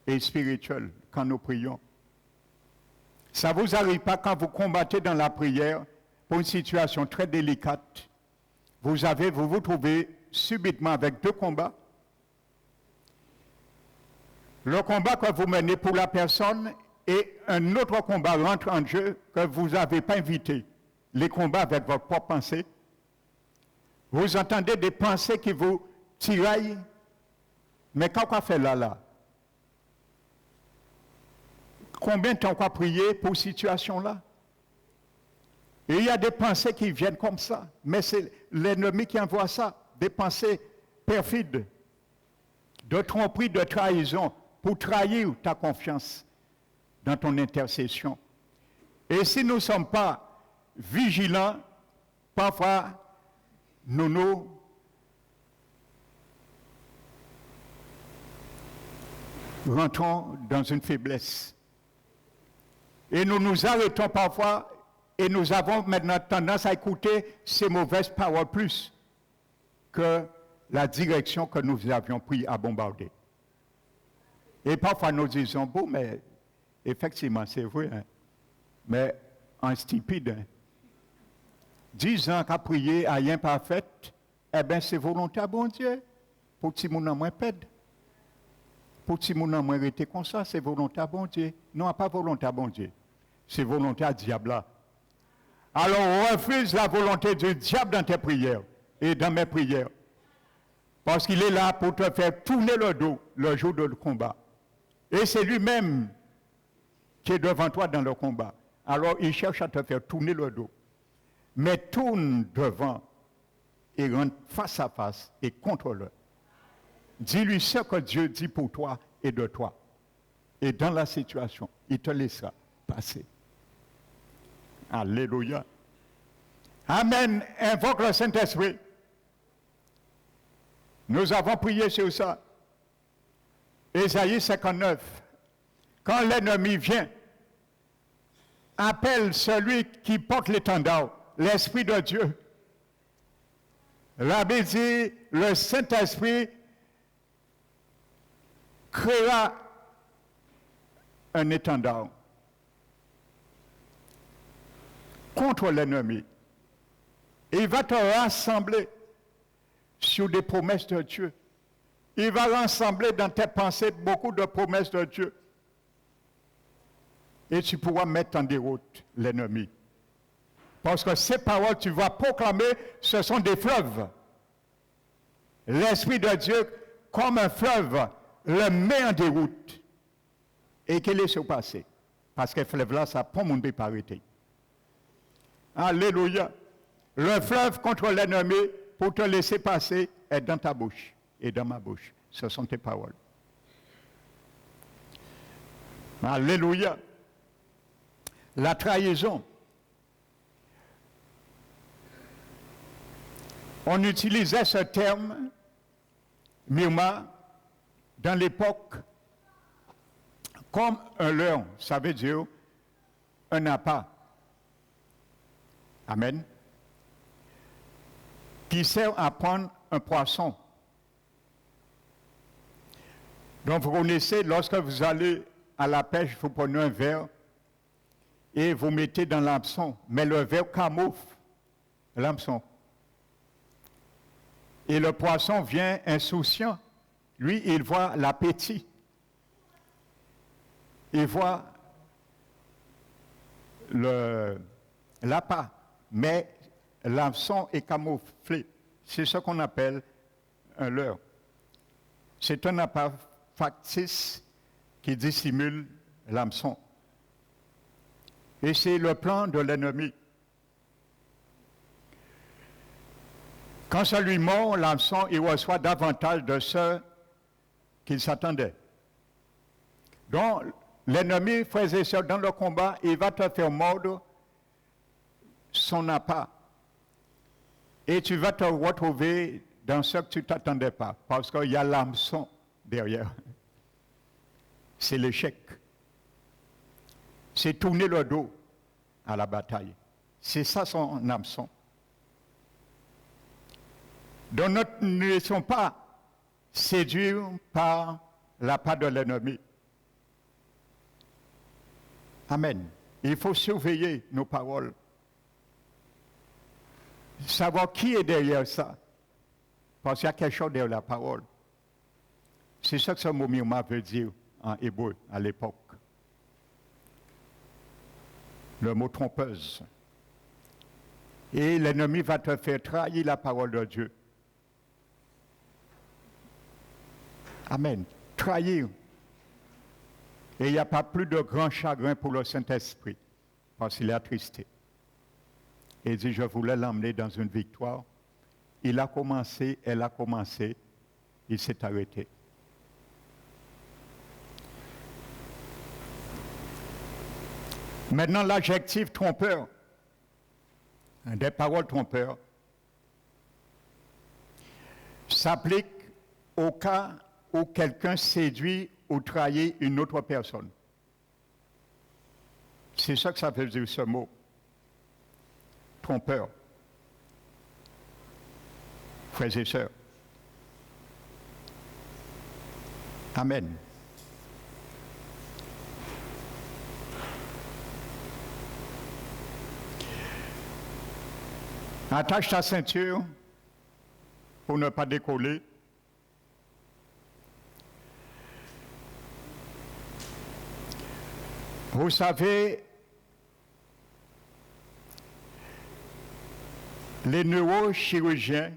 Speaker 1: et spirituelle quand nous prions. Ça ne vous arrive pas quand vous combattez dans la prière pour une situation très délicate. Vous vous trouvez subitement avec deux combats. Le combat que vous menez pour la personne et un autre combat rentre en jeu que vous n'avez pas invité. Les combats avec votre propre pensée. Vous entendez des pensées qui vous tiraillent. Mais quand on fait là, combien de temps on a prié pour cette situation-là? Et il y a des pensées qui viennent comme ça. Mais c'est l'ennemi qui envoie ça. Des pensées perfides, de tromperie, de trahison, pour trahir ta confiance dans ton intercession. Et si nous ne sommes pas vigilants, parfois rentrons dans une faiblesse. Et nous nous arrêtons parfois et nous avons maintenant tendance à écouter ces mauvaises paroles plus que la direction que nous avions pris à bombarder. Et parfois nous disons, bon, mais effectivement, c'est vrai, hein, mais un stupide, hein. 10 ans qu'à prier à rien parfait, eh bien, c'est volonté à bon Dieu. Pour que mon moins pède. Pour que mon moins rester comme ça, c'est volonté à bon Dieu. Non, pas volonté à bon Dieu. C'est volonté à diable. Alors, on refuse la volonté du diable dans tes prières et dans mes prières. Parce qu'il est là pour te faire tourner le dos le jour du combat. Et c'est lui-même qui est devant toi dans le combat. Alors, il cherche à te faire tourner le dos. Mais tourne devant et rentre face à face et contre-le. Dis-lui ce que Dieu dit pour toi et de toi. Et dans la situation, il te laissera passer. Alléluia. Amen. Invoque le Saint-Esprit. Nous avons prié sur ça. Ésaïe 59. Quand l'ennemi vient, appelle celui qui porte l'étendard, l'Esprit de Dieu. La Bible dit, le Saint-Esprit créera un étendard contre l'ennemi. Il va te rassembler sur des promesses de Dieu. Il va rassembler dans tes pensées beaucoup de promesses de Dieu. Et tu pourras mettre en déroute l'ennemi. Parce que ces paroles, tu vas proclamer, ce sont des fleuves. L'Esprit de Dieu, comme un fleuve, le met en déroute. Et qu'il est surpassé. Parce que le fleuve-là, ça prend mon pas arrêter. Alléluia. Le fleuve contre l'ennemi, pour te laisser passer, est dans ta bouche et dans ma bouche. Ce sont tes paroles. Alléluia. La trahison. On utilisait ce terme, Myrma, dans l'époque, comme un leurre, ça veut dire un appât. Amen. Qui sert à prendre un poisson. Donc vous connaissez, lorsque vous allez à la pêche, vous prenez un verre et vous mettez dans l'hameçon, mais le verre camoufle l'hameçon. Et le poisson vient insouciant. Lui, il voit l'appétit. Il voit l'appât. Mais l'hameçon est camouflé. C'est ce qu'on appelle un leurre. C'est un appât factice qui dissimule l'hameçon. Et c'est le plan de l'ennemi. Quand celui mord l'hameçon, il reçoit davantage de ce qu'il s'attendait. Donc, l'ennemi, frères et sœurs, dans le combat, il va te faire mordre son appât. Et tu vas te retrouver dans ce que tu ne t'attendais pas, parce qu'il y a l'hameçon derrière. C'est l'échec. C'est tourner le dos à la bataille. C'est ça son hameçon. Donc nous ne sommes pas séduits par l'appât de l'ennemi. Amen. Il faut surveiller nos paroles. Savoir qui est derrière ça. Parce qu'il y a quelque chose derrière la parole. C'est ça que ce mot Myrma veut dire en hébreu à l'époque. Le mot trompeuse. Et l'ennemi va te faire trahir la parole de Dieu. Amen. Trahir. Et il n'y a pas plus de grand chagrin pour le Saint-Esprit, parce qu'il est attristé. Et il dit, je voulais l'emmener dans une victoire. Il a commencé, elle a commencé, il s'est arrêté. Maintenant, l'adjectif trompeur, des paroles trompeurs, s'applique au cas où quelqu'un séduit ou trahir une autre personne. C'est ça que ça veut dire ce mot. Trompeur. Frères et sœurs. Amen. Attache ta ceinture pour ne pas décoller. Vous savez, les neurochirurgiens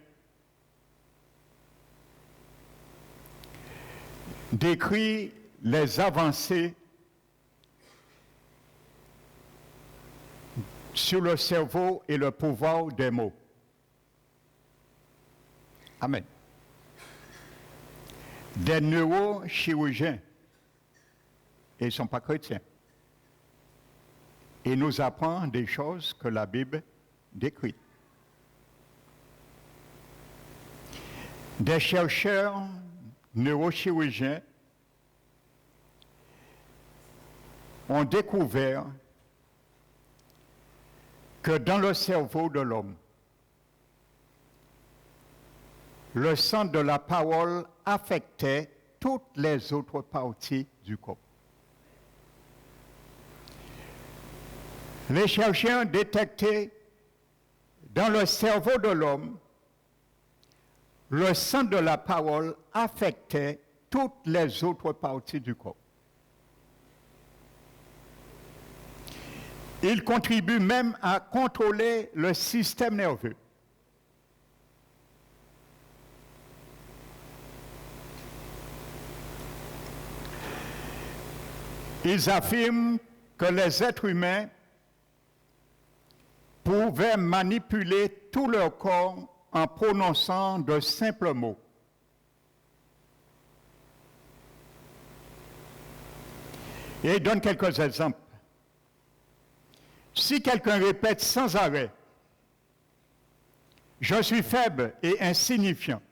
Speaker 1: décrivent les avancées sur le cerveau et le pouvoir des mots. Amen. Des neurochirurgiens, et ils ne sont pas chrétiens. Et nous apprennent des choses que la Bible décrit. Des chercheurs neurochirurgiens ont découvert que dans le cerveau de l'homme, le centre de la parole affectait toutes les autres parties du corps. Les chercheurs ont détecté dans le cerveau de l'homme, le centre de la parole affectait toutes les autres parties du corps. Il contribue même à contrôler le système nerveux. Ils affirment que les êtres humains pouvaient manipuler tout leur corps en prononçant de simples mots. Et ils donnent quelques exemples. Si quelqu'un répète sans arrêt « Je suis faible et insignifiant »,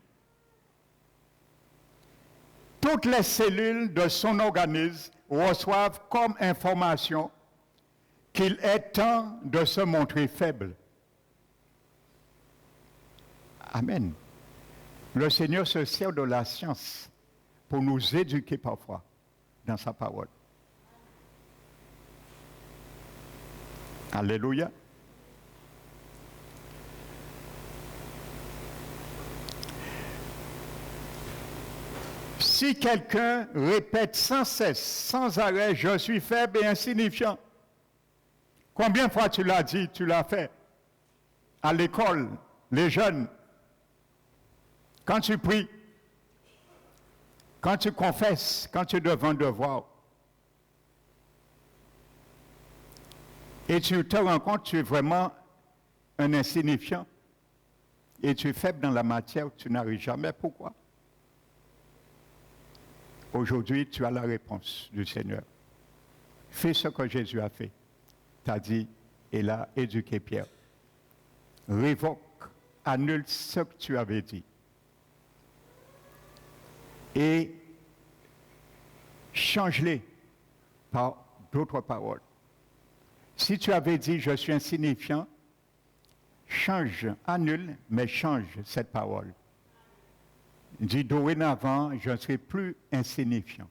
Speaker 1: toutes les cellules de son organisme reçoivent comme information qu'il est temps de se montrer faible. Amen. Le Seigneur se sert de la science pour nous éduquer parfois dans sa parole. Alléluia. Si quelqu'un répète sans cesse, sans arrêt, je suis faible et insignifiant, combien de fois tu l'as dit, tu l'as fait? À l'école, les jeunes, quand tu pries, quand tu confesses, quand tu es devant un devoir, et tu te rends compte que tu es vraiment un insignifiant, et tu es faible dans la matière, tu n'arrives jamais. Pourquoi? Aujourd'hui, tu as la réponse du Seigneur. Fais ce que Jésus a fait. T'as dit, et a éduqué Pierre. Révoque, annule ce que tu avais dit. Et change-les par d'autres paroles. Si tu avais dit, je suis insignifiant, change, annule, mais change cette parole. Dis, dorénavant, je ne serai plus insignifiant.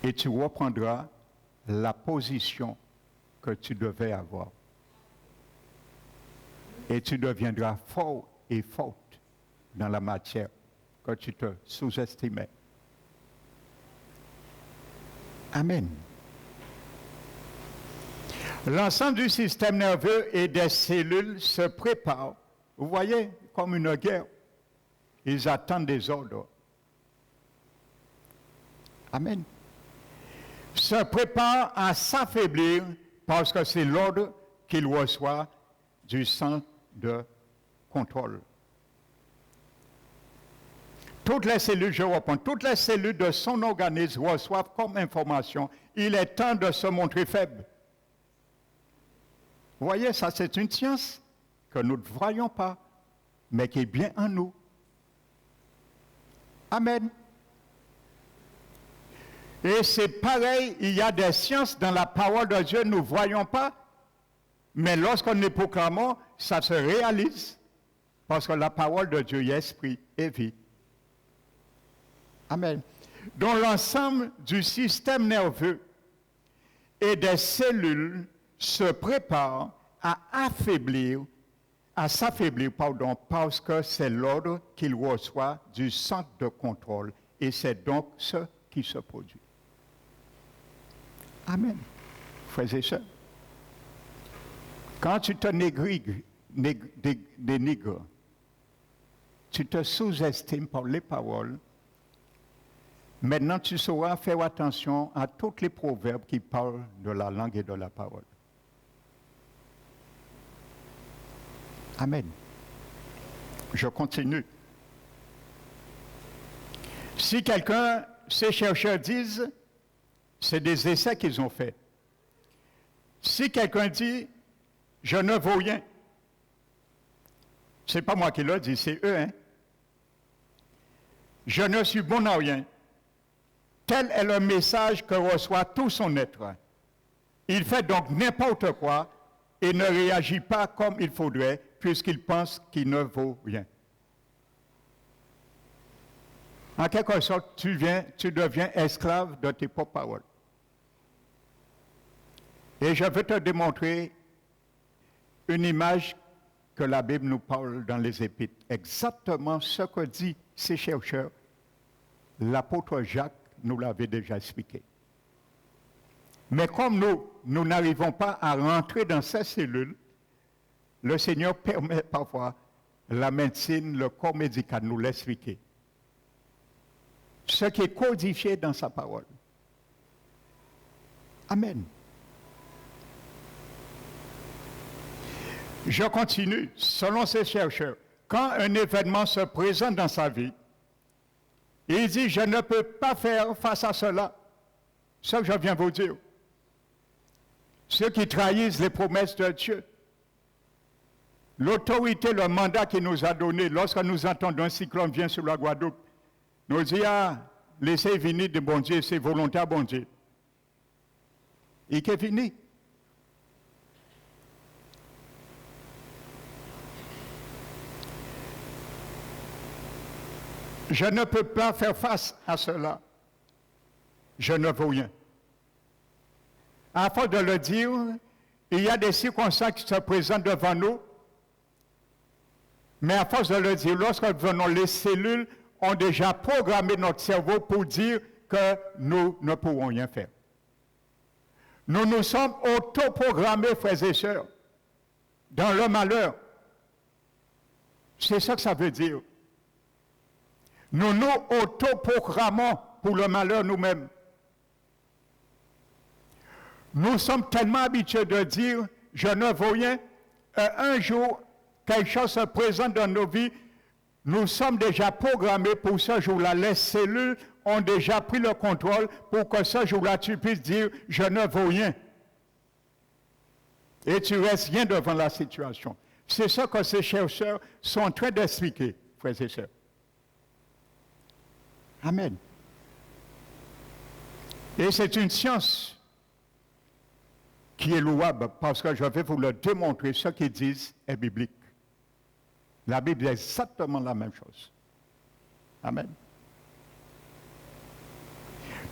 Speaker 1: Et tu reprendras la position que tu devais avoir. Et tu deviendras fort et forte dans la matière que tu te sous-estimais. Amen. L'ensemble du système nerveux et des cellules se préparent. Vous voyez, comme une guerre. Ils attendent des ordres. Amen. Se préparent à s'affaiblir parce que c'est l'ordre qu'il reçoit du centre de contrôle. Toutes les cellules, je reprends, toutes les cellules de son organisme reçoivent comme information, il est temps de se montrer faible. Vous voyez, ça c'est une science que nous ne voyons pas, mais qui est bien en nous. Amen. Et c'est pareil, il y a des sciences dans la parole de Dieu, nous ne voyons pas, mais lorsqu'on les proclamons, ça se réalise, parce que la parole de Dieu est esprit et vie. Amen. Donc l'ensemble du système nerveux et des cellules se préparent à s'affaiblir, parce que c'est l'ordre qu'il reçoit du centre de contrôle. Et c'est donc ce qui se produit. Amen. Frères et sœurs, quand tu te dénigres, tu te sous-estimes par les paroles, maintenant tu sauras faire attention à tous les proverbes qui parlent de la langue et de la parole. Amen. Je continue. Si ces chercheurs disent, c'est des essais qu'ils ont faits. Si quelqu'un dit, je ne vaux rien, c'est pas moi qui le dis, c'est eux, hein. Je ne suis bon à rien. Tel est le message que reçoit tout son être. Il fait donc n'importe quoi et ne réagit pas comme il faudrait, puisqu'il pense qu'il ne vaut rien. En quelque sorte, tu deviens esclave de tes propres paroles. Et je vais te démontrer une image que la Bible nous parle dans les Épîtres. Exactement ce que dit ces chercheurs. L'apôtre Jacques nous l'avait déjà expliqué. Mais comme nous n'arrivons pas à rentrer dans ces cellules, le Seigneur permet parfois la médecine, le corps médical nous l'expliquer. Ce qui est codifié dans sa parole. Amen. Je continue. Selon ces chercheurs, quand un événement se présente dans sa vie, il dit, je ne peux pas faire face à cela. Ce que je viens vous dire. Ceux qui trahissent les promesses de Dieu, l'autorité, le mandat qu'il nous a donné, lorsque nous entendons un cyclone vient sur la Guadeloupe, nous dit, laissez venir de bon Dieu, c'est volontaire bon Dieu. Et qui est fini. Je ne peux pas faire face à cela. Je ne vaux rien. À force de le dire, il y a des circonstances qui se présentent devant nous, mais à force de le dire, lorsque nous venons, les cellules ont déjà programmé notre cerveau pour dire que nous ne pourrons rien faire. Nous nous sommes autoprogrammés, frères et sœurs, dans le malheur. C'est ça que ça veut dire. Nous nous autoprogrammons pour le malheur nous-mêmes. Nous sommes tellement habitués de dire « je ne vaux rien ». Un jour, quelque chose se présente dans nos vies, nous sommes déjà programmés pour ce jour-là. Les cellules ont déjà pris le contrôle pour que ce jour-là, tu puisses dire « je ne vaux rien ». Et tu restes rien devant la situation. C'est ce que ces chercheurs sont en train d'expliquer, frères et sœurs. Amen. Et c'est une science qui est louable parce que je vais vous le démontrer. Ce qu'ils disent est biblique. La Bible est exactement la même chose. Amen.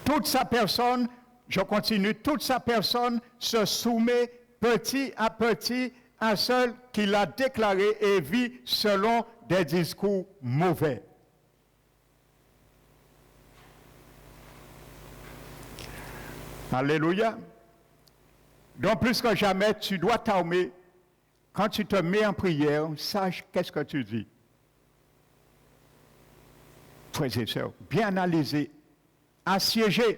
Speaker 1: Toute sa personne, je continue, toute sa personne se soumet petit à petit à celle qu'il a déclaré et vit selon des discours mauvais. Alléluia. Donc plus que jamais, tu dois t'armer. Quand tu te mets en prière, sache qu'est-ce que tu dis. Frères et sœurs, bien analyser, assiéger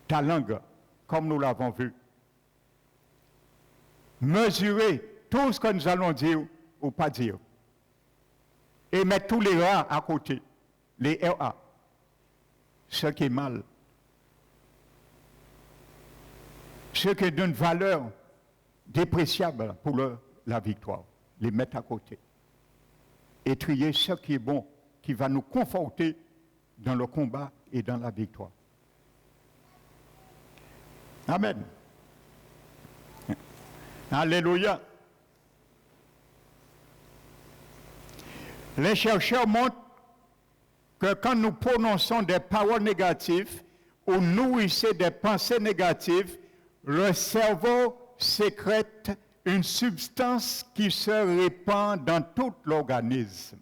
Speaker 1: ta langue, comme nous l'avons vu. Mesurer tout ce que nous allons dire ou pas dire. Et mettre tous les A à côté, les RA. Ce qui est mal. Ce qui est d'une valeur dépréciable pour la victoire, les mettre à côté. Et trier ce qui est bon, qui va nous conforter dans le combat et dans la victoire. Amen. Alléluia. Les chercheurs montrent que quand nous prononçons des paroles négatives ou nourrissons des pensées négatives, le cerveau sécrète une substance qui se répand dans tout l'organisme.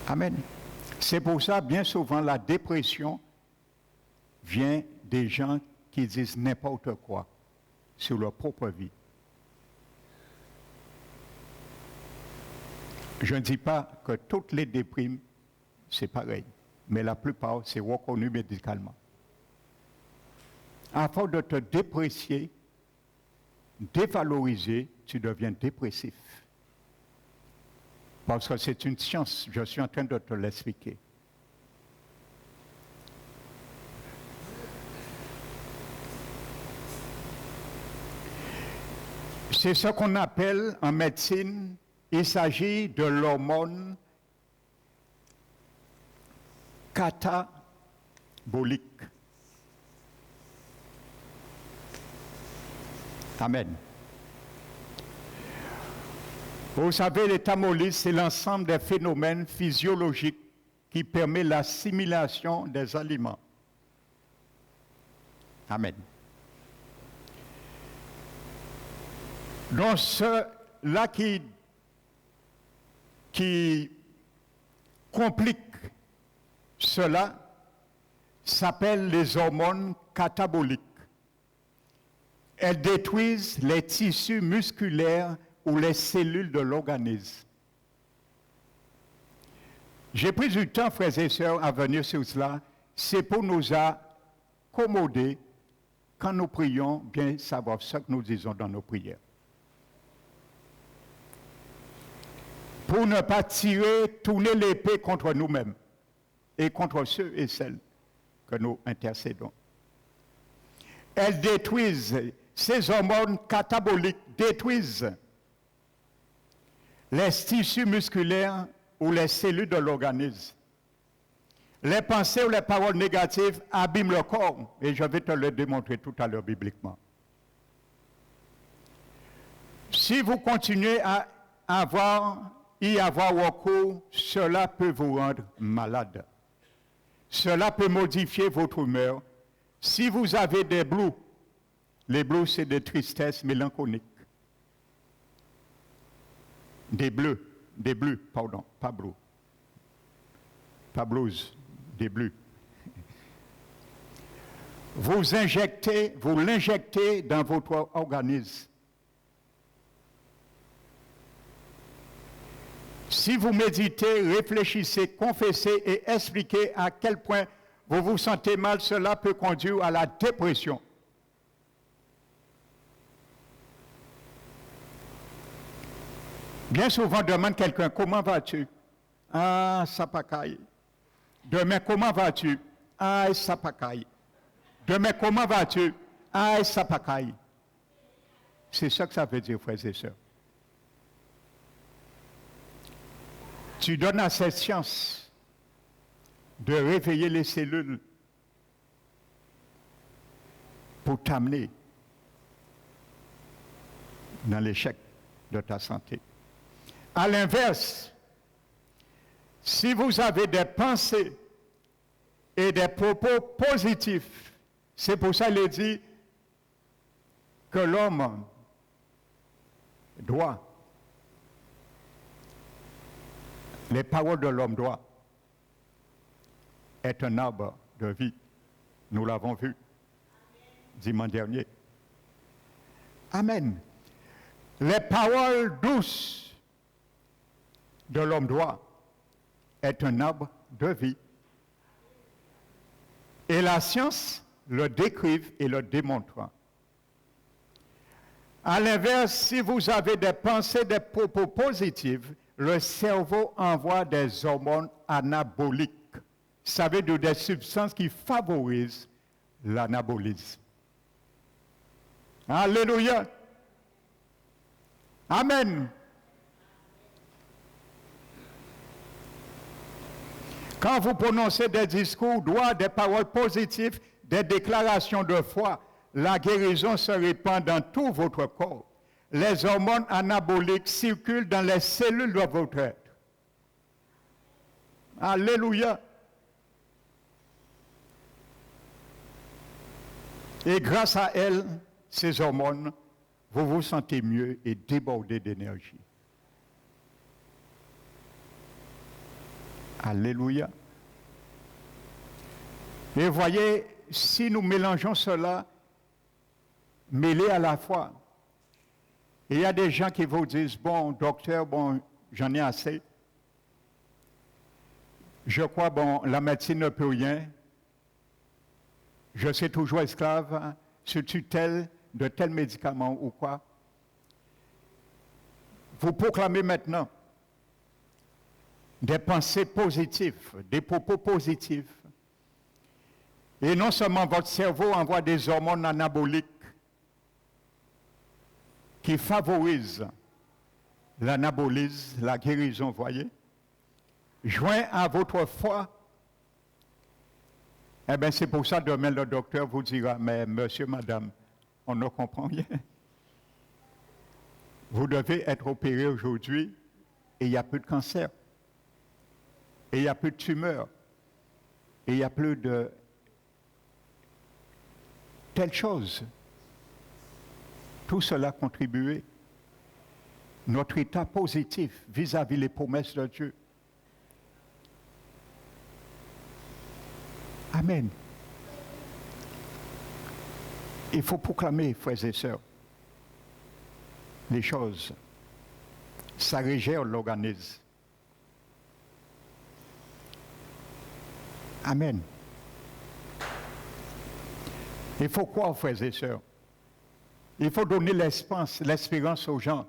Speaker 1: Amen. C'est pour ça, bien souvent, la dépression vient des gens qui disent n'importe quoi sur leur propre vie. Je ne dis pas que toutes les déprimes, c'est pareil, mais la plupart, c'est reconnu médicalement. À force de te déprécier, dévaloriser, tu deviens dépressif. Parce que c'est une science, je suis en train de te l'expliquer. C'est ce qu'on appelle en médecine, il s'agit de l'hormone catabolique. Amen. Vous savez, l'étamolisme, c'est l'ensemble des phénomènes physiologiques qui permet l'assimilation des aliments. Amen. Donc, cela qui complique cela s'appelle les hormones cataboliques. Elles détruisent les tissus musculaires ou les cellules de l'organisme. J'ai pris du temps, frères et sœurs, à venir sur cela. C'est pour nous accommoder quand nous prions, bien savoir ce que nous disons dans nos prières. Pour ne pas tourner l'épée contre nous-mêmes et contre ceux et celles que nous intercédons. Elles détruisent, ces hormones cataboliques détruisent les tissus musculaires ou les cellules de l'organisme. Les pensées ou les paroles négatives abîment le corps, et je vais te le démontrer tout à l'heure bibliquement. Si vous continuez à y avoir recours, cela peut vous rendre malade. Cela peut modifier votre humeur. Si vous avez des blues, les blues, c'est des tristesses mélancoliques. Des blues, pardon, pas blues. Pas blues, des blues. Vous l'injectez dans votre organisme. Si vous méditez, réfléchissez, confessez et expliquez à quel point vous vous sentez mal, cela peut conduire à la dépression. Bien souvent, demande quelqu'un, comment vas-tu? Ah, ça pacaille. Demain, comment vas-tu? Ah, ça pacaille. Demain, comment vas-tu? Ah, ça pacaille. C'est ça que ça veut dire, frères et sœurs. Tu donnes à cette science de réveiller les cellules pour t'amener dans l'échec de ta santé. À l'inverse, si vous avez des pensées et des propos positifs, c'est pour ça qu'il dit que l'homme doit, les paroles de l'homme doit être un arbre de vie. Nous l'avons vu dimanche dernier. Amen. Les paroles douces de l'homme doit être un arbre de vie. Et la science le décrive et le démontre. À l'inverse, si vous avez des pensées, des propos positifs, le cerveau envoie des hormones anaboliques. Ça veut dire des substances qui favorisent l'anabolisme. Alléluia. Amen. Quand vous prononcez des discours droits, des paroles positives, des déclarations de foi, la guérison se répand dans tout votre corps. Les hormones anaboliques circulent dans les cellules de votre être. Alléluia. Et grâce à elles, ces hormones, vous vous sentez mieux et débordé d'énergie. Alléluia. Et voyez, si nous mélangeons cela, mêlés à la fois, il y a des gens qui vous disent, bon, docteur, bon, j'en ai assez. Je crois, bon, la médecine ne peut rien. Je suis toujours esclave, sous tutelle de tels médicaments ou quoi. Vous proclamez maintenant des pensées positives, des propos positifs. Et non seulement votre cerveau envoie des hormones anaboliques qui favorisent l'anabolisme, la guérison, voyez. Joint à votre foi, eh bien c'est pour ça demain le docteur vous dira, mais monsieur, madame, on ne comprend rien. Vous devez être opéré aujourd'hui et il n'y a plus de cancer. Et il n'y a plus de tumeur. Et il n'y a plus de telle chose. Tout cela a contribué. Notre état positif vis-à-vis les promesses de Dieu. Amen. Il faut proclamer, frères et sœurs, les choses. Ça régère l'organisme. Amen. Il faut croire, frères et sœurs. Il faut donner l'espérance aux gens,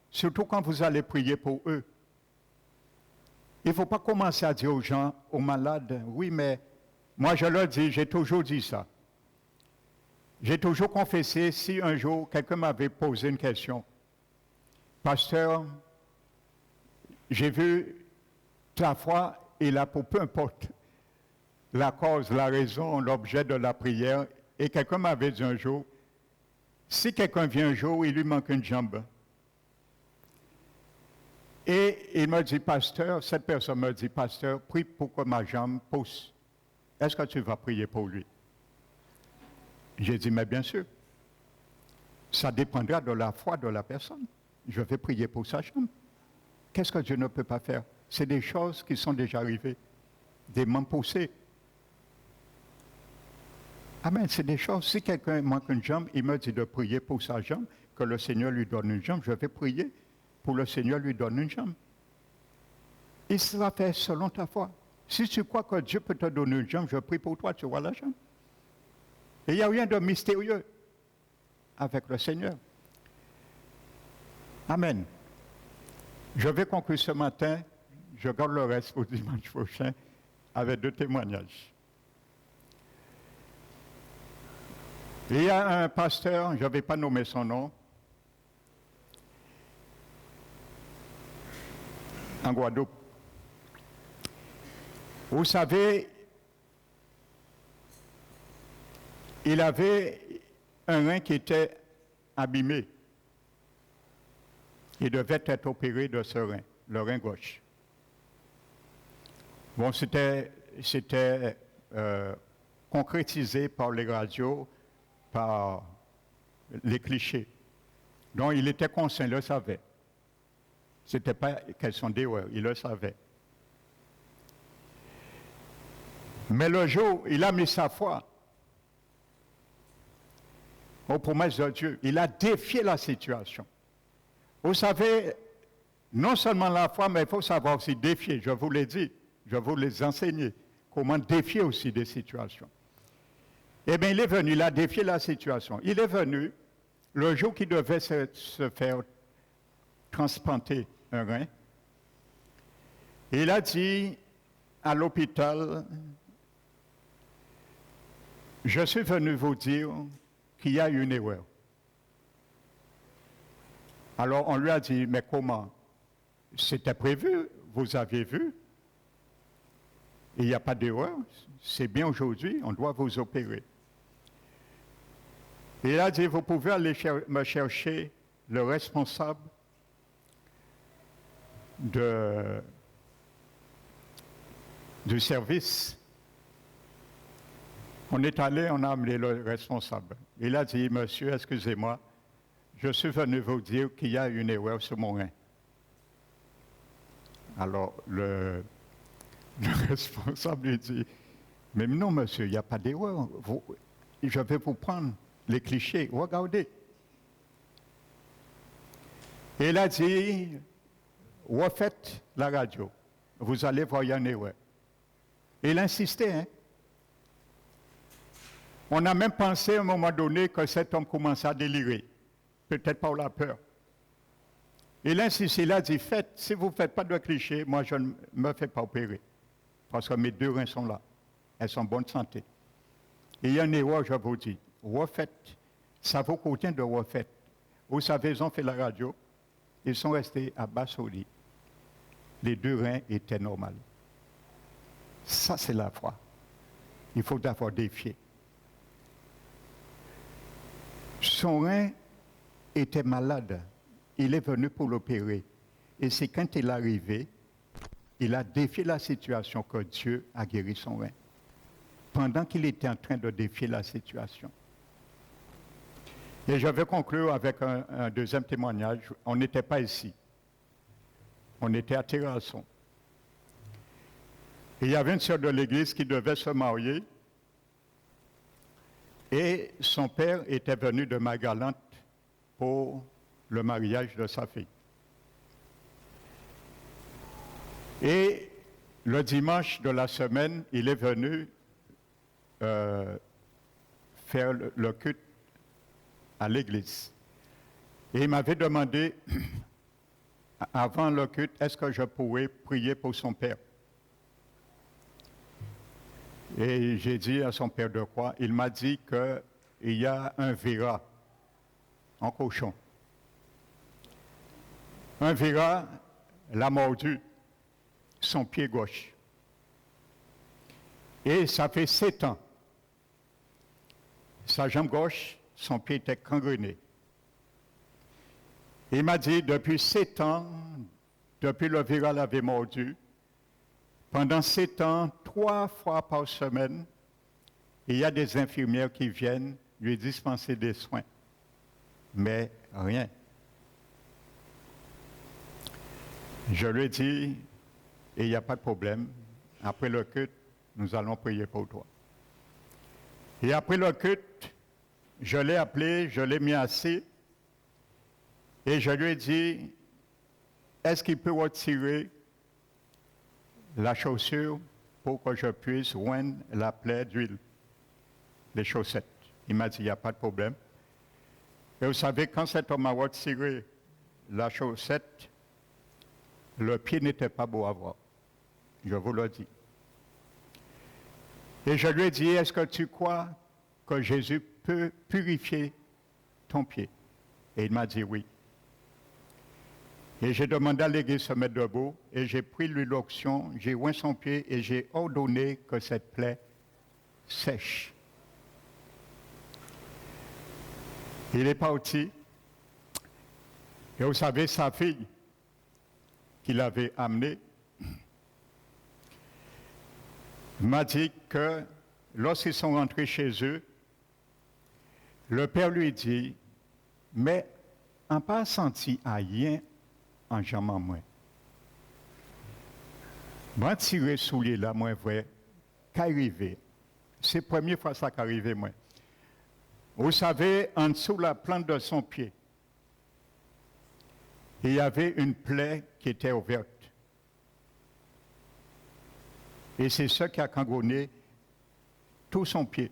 Speaker 1: surtout quand vous allez prier pour eux. Il ne faut pas commencer à dire aux gens, aux malades, oui, mais moi je leur dis, j'ai toujours dit ça. J'ai toujours confessé, si un jour quelqu'un m'avait posé une question, pasteur, j'ai vu ta foi et là pour peu importe la cause, la raison, l'objet de la prière, et quelqu'un m'avait dit un jour, si quelqu'un vient un jour, il lui manque une jambe. Et il me dit, pasteur, cette personne me dit, pasteur, prie pour que ma jambe pousse. Est-ce que tu vas prier pour lui? J'ai dit, mais bien sûr. Ça dépendra de la foi de la personne. Je vais prier pour sa jambe. Qu'est-ce que Dieu ne peut pas faire? C'est des choses qui sont déjà arrivées. Des membres poussés. Amen, c'est des choses. Si quelqu'un manque une jambe, il me dit de prier pour sa jambe, que le Seigneur lui donne une jambe. Je vais prier pour le Seigneur lui donne une jambe. Il sera fait selon ta foi. Si tu crois que Dieu peut te donner une jambe, je prie pour toi, tu vois la jambe. Et il n'y a rien de mystérieux avec le Seigneur. Amen. Je vais conclure ce matin. Je garde le reste pour dimanche prochain avec 2 témoignages. Il y a un pasteur, je ne vais pas nommer son nom, en Guadeloupe. Vous savez, il avait un rein qui était abîmé. Il devait être opéré de ce rein, le rein gauche. Bon, c'était concrétisé par les radios, par les clichés. Donc, il était conscient, il le savait. Ce n'était pas question d'erreur, il le savait. Mais le jour, il a mis sa foi aux promesses de Dieu. Il a défié la situation. Vous savez, non seulement la foi, mais il faut savoir aussi défier. Je vous l'ai dit, je vous l'ai enseigné. Comment défier aussi des situations. Eh bien, il est venu, il a défié la situation. Il est venu, le jour qu'il devait se faire transplanter un rein, il a dit à l'hôpital, je suis venu vous dire qu'il y a une erreur. Alors on lui a dit, mais comment? C'était prévu, vous aviez vu. Il n'y a pas d'erreur, c'est bien aujourd'hui, on doit vous opérer. Et il a dit, vous pouvez aller me chercher le responsable du service. On est allé, on a amené le responsable. Il a dit, monsieur, excusez-moi, je suis venu vous dire qu'il y a une erreur sur mon rein. Alors, le responsable lui dit, mais non, monsieur, il n'y a pas d'erreur. Je vais vous prendre les clichés, regardez. Et il a dit, refaites la radio, vous allez voir, il y a une erreur. Et il insistait, hein. On a même pensé à un moment donné que cet homme commençait à délirer, peut-être par la peur. Il insistait, il a dit, faites, si vous ne faites pas de clichés, moi je ne me fais pas opérer, parce que mes deux reins sont là, elles sont en bonne santé. Et il y a une erreur, je vous dis, refaites, ça vaut combien de refaites. Vous savez, ils ont fait la radio, ils sont restés à Bassoli. Les deux reins étaient normaux. Ça, c'est la foi. Il faut d'abord défier. Son rein était malade. Il est venu pour l'opérer. Et c'est quand il est arrivé, il a défié la situation que Dieu a guéri son rein. Pendant qu'il était en train de défier la situation. Et je vais conclure avec un deuxième témoignage. On n'était pas ici. On était à Terrasson. Il y avait une sœur de l'église qui devait se marier. Et son père était venu de Magalante pour le mariage de sa fille. Et le dimanche de la semaine, il est venu faire le culte à l'église. Et il m'avait demandé, avant le culte, est-ce que je pourrais prier pour son père? Et j'ai dit à son père de quoi? Il m'a dit qu'il y a un verra en cochon. Un verra l'a mordu son pied gauche. Et ça fait 7 ans. Sa jambe gauche, son pied était gangrené. Il m'a dit, depuis 7 ans, depuis le verra l'avait mordu, pendant 7 ans, 3 fois par semaine, il y a des infirmières qui viennent lui dispenser des soins. Mais rien. Je lui ai dit, il n'y a pas de problème. Après le culte, nous allons prier pour toi. Et après le culte, je l'ai appelé, je l'ai mis assis, et je lui ai dit, est-ce qu'il peut retirer la chaussure pour que je puisse oindre la plaie d'huile, les chaussettes? Il m'a dit, il n'y a pas de problème. Et vous savez, quand cet homme a retiré la chaussette, le pied n'était pas beau à voir. Je vous le dis. Et je lui ai dit, est-ce que tu crois que Jésus peut purifier ton pied? Et il m'a dit oui. Et j'ai demandé à l'église de se mettre debout, et j'ai pris l'onction, j'ai oint son pied, et j'ai ordonné que cette plaie sèche. Il est parti, et vous savez, sa fille, qu'il avait amenée, m'a dit que lorsqu'ils sont rentrés chez eux, le père lui dit, mais on n'a pas senti rien en jambe en moi. Moi, tirer soulier là, moi, vrai, qu'arrivé. C'est la première fois ça qu'arrivé, moi. Vous savez, en dessous la plante de son pied, il y avait une plaie qui était ouverte. Et c'est ça qui a gangrené tout son pied.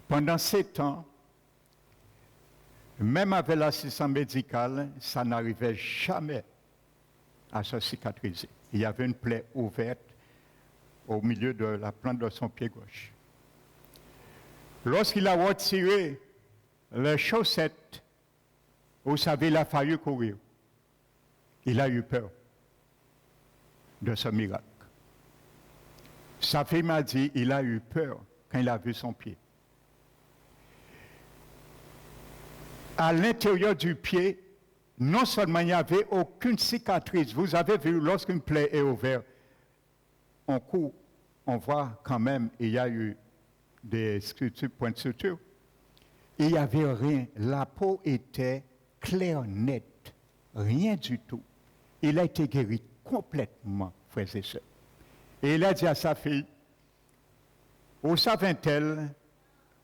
Speaker 1: Pendant 7 ans, même avec l'assistance médicale, ça n'arrivait jamais à se cicatriser. Il y avait une plaie ouverte au milieu de la plante de son pied gauche. Lorsqu'il a retiré les chaussettes, Vous savez, il a fallu courir. Il a eu peur de ce miracle. Sa fille m'a dit, il a eu peur quand il a vu son pied. À l'intérieur du pied, non seulement il n'y avait aucune cicatrice, vous avez vu, lorsqu'une plaie est ouverte, on court, on voit quand même, il y a eu des sutures, points de suture. Il n'y avait rien. La peau était claire, nette. Rien du tout. Il a été guéri complètement, frères et sœurs. Et il a dit à sa fille, où savent-elle,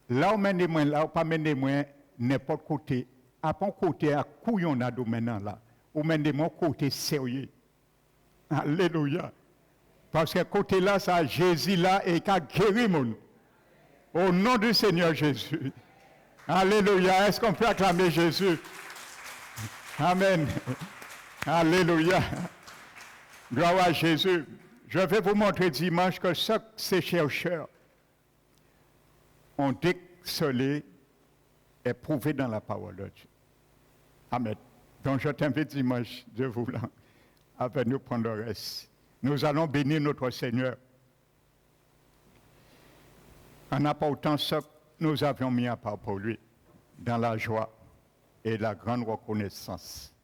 Speaker 1: là où menez-moi, là où pas menez-moi, n'importe côté, à pas côté à couillon à maintenant là, où menez-moi côté sérieux. Alléluia. Parce que côté là, ça, Jésus là, et qu'a guéri mon. Au nom du Seigneur Jésus. Alléluia. Est-ce qu'on peut acclamer Jésus? Amen. Alléluia. Gloire à Jésus. Je vais vous montrer dimanche que ces chercheurs ont décelé et prouvé dans la parole de Dieu. Amen. Donc je t'invite dimanche, Dieu voulant, à venir prendre le reste. Nous allons bénir notre Seigneur en apportant ce que nous avions mis à part pour lui, dans la joie et la grande reconnaissance.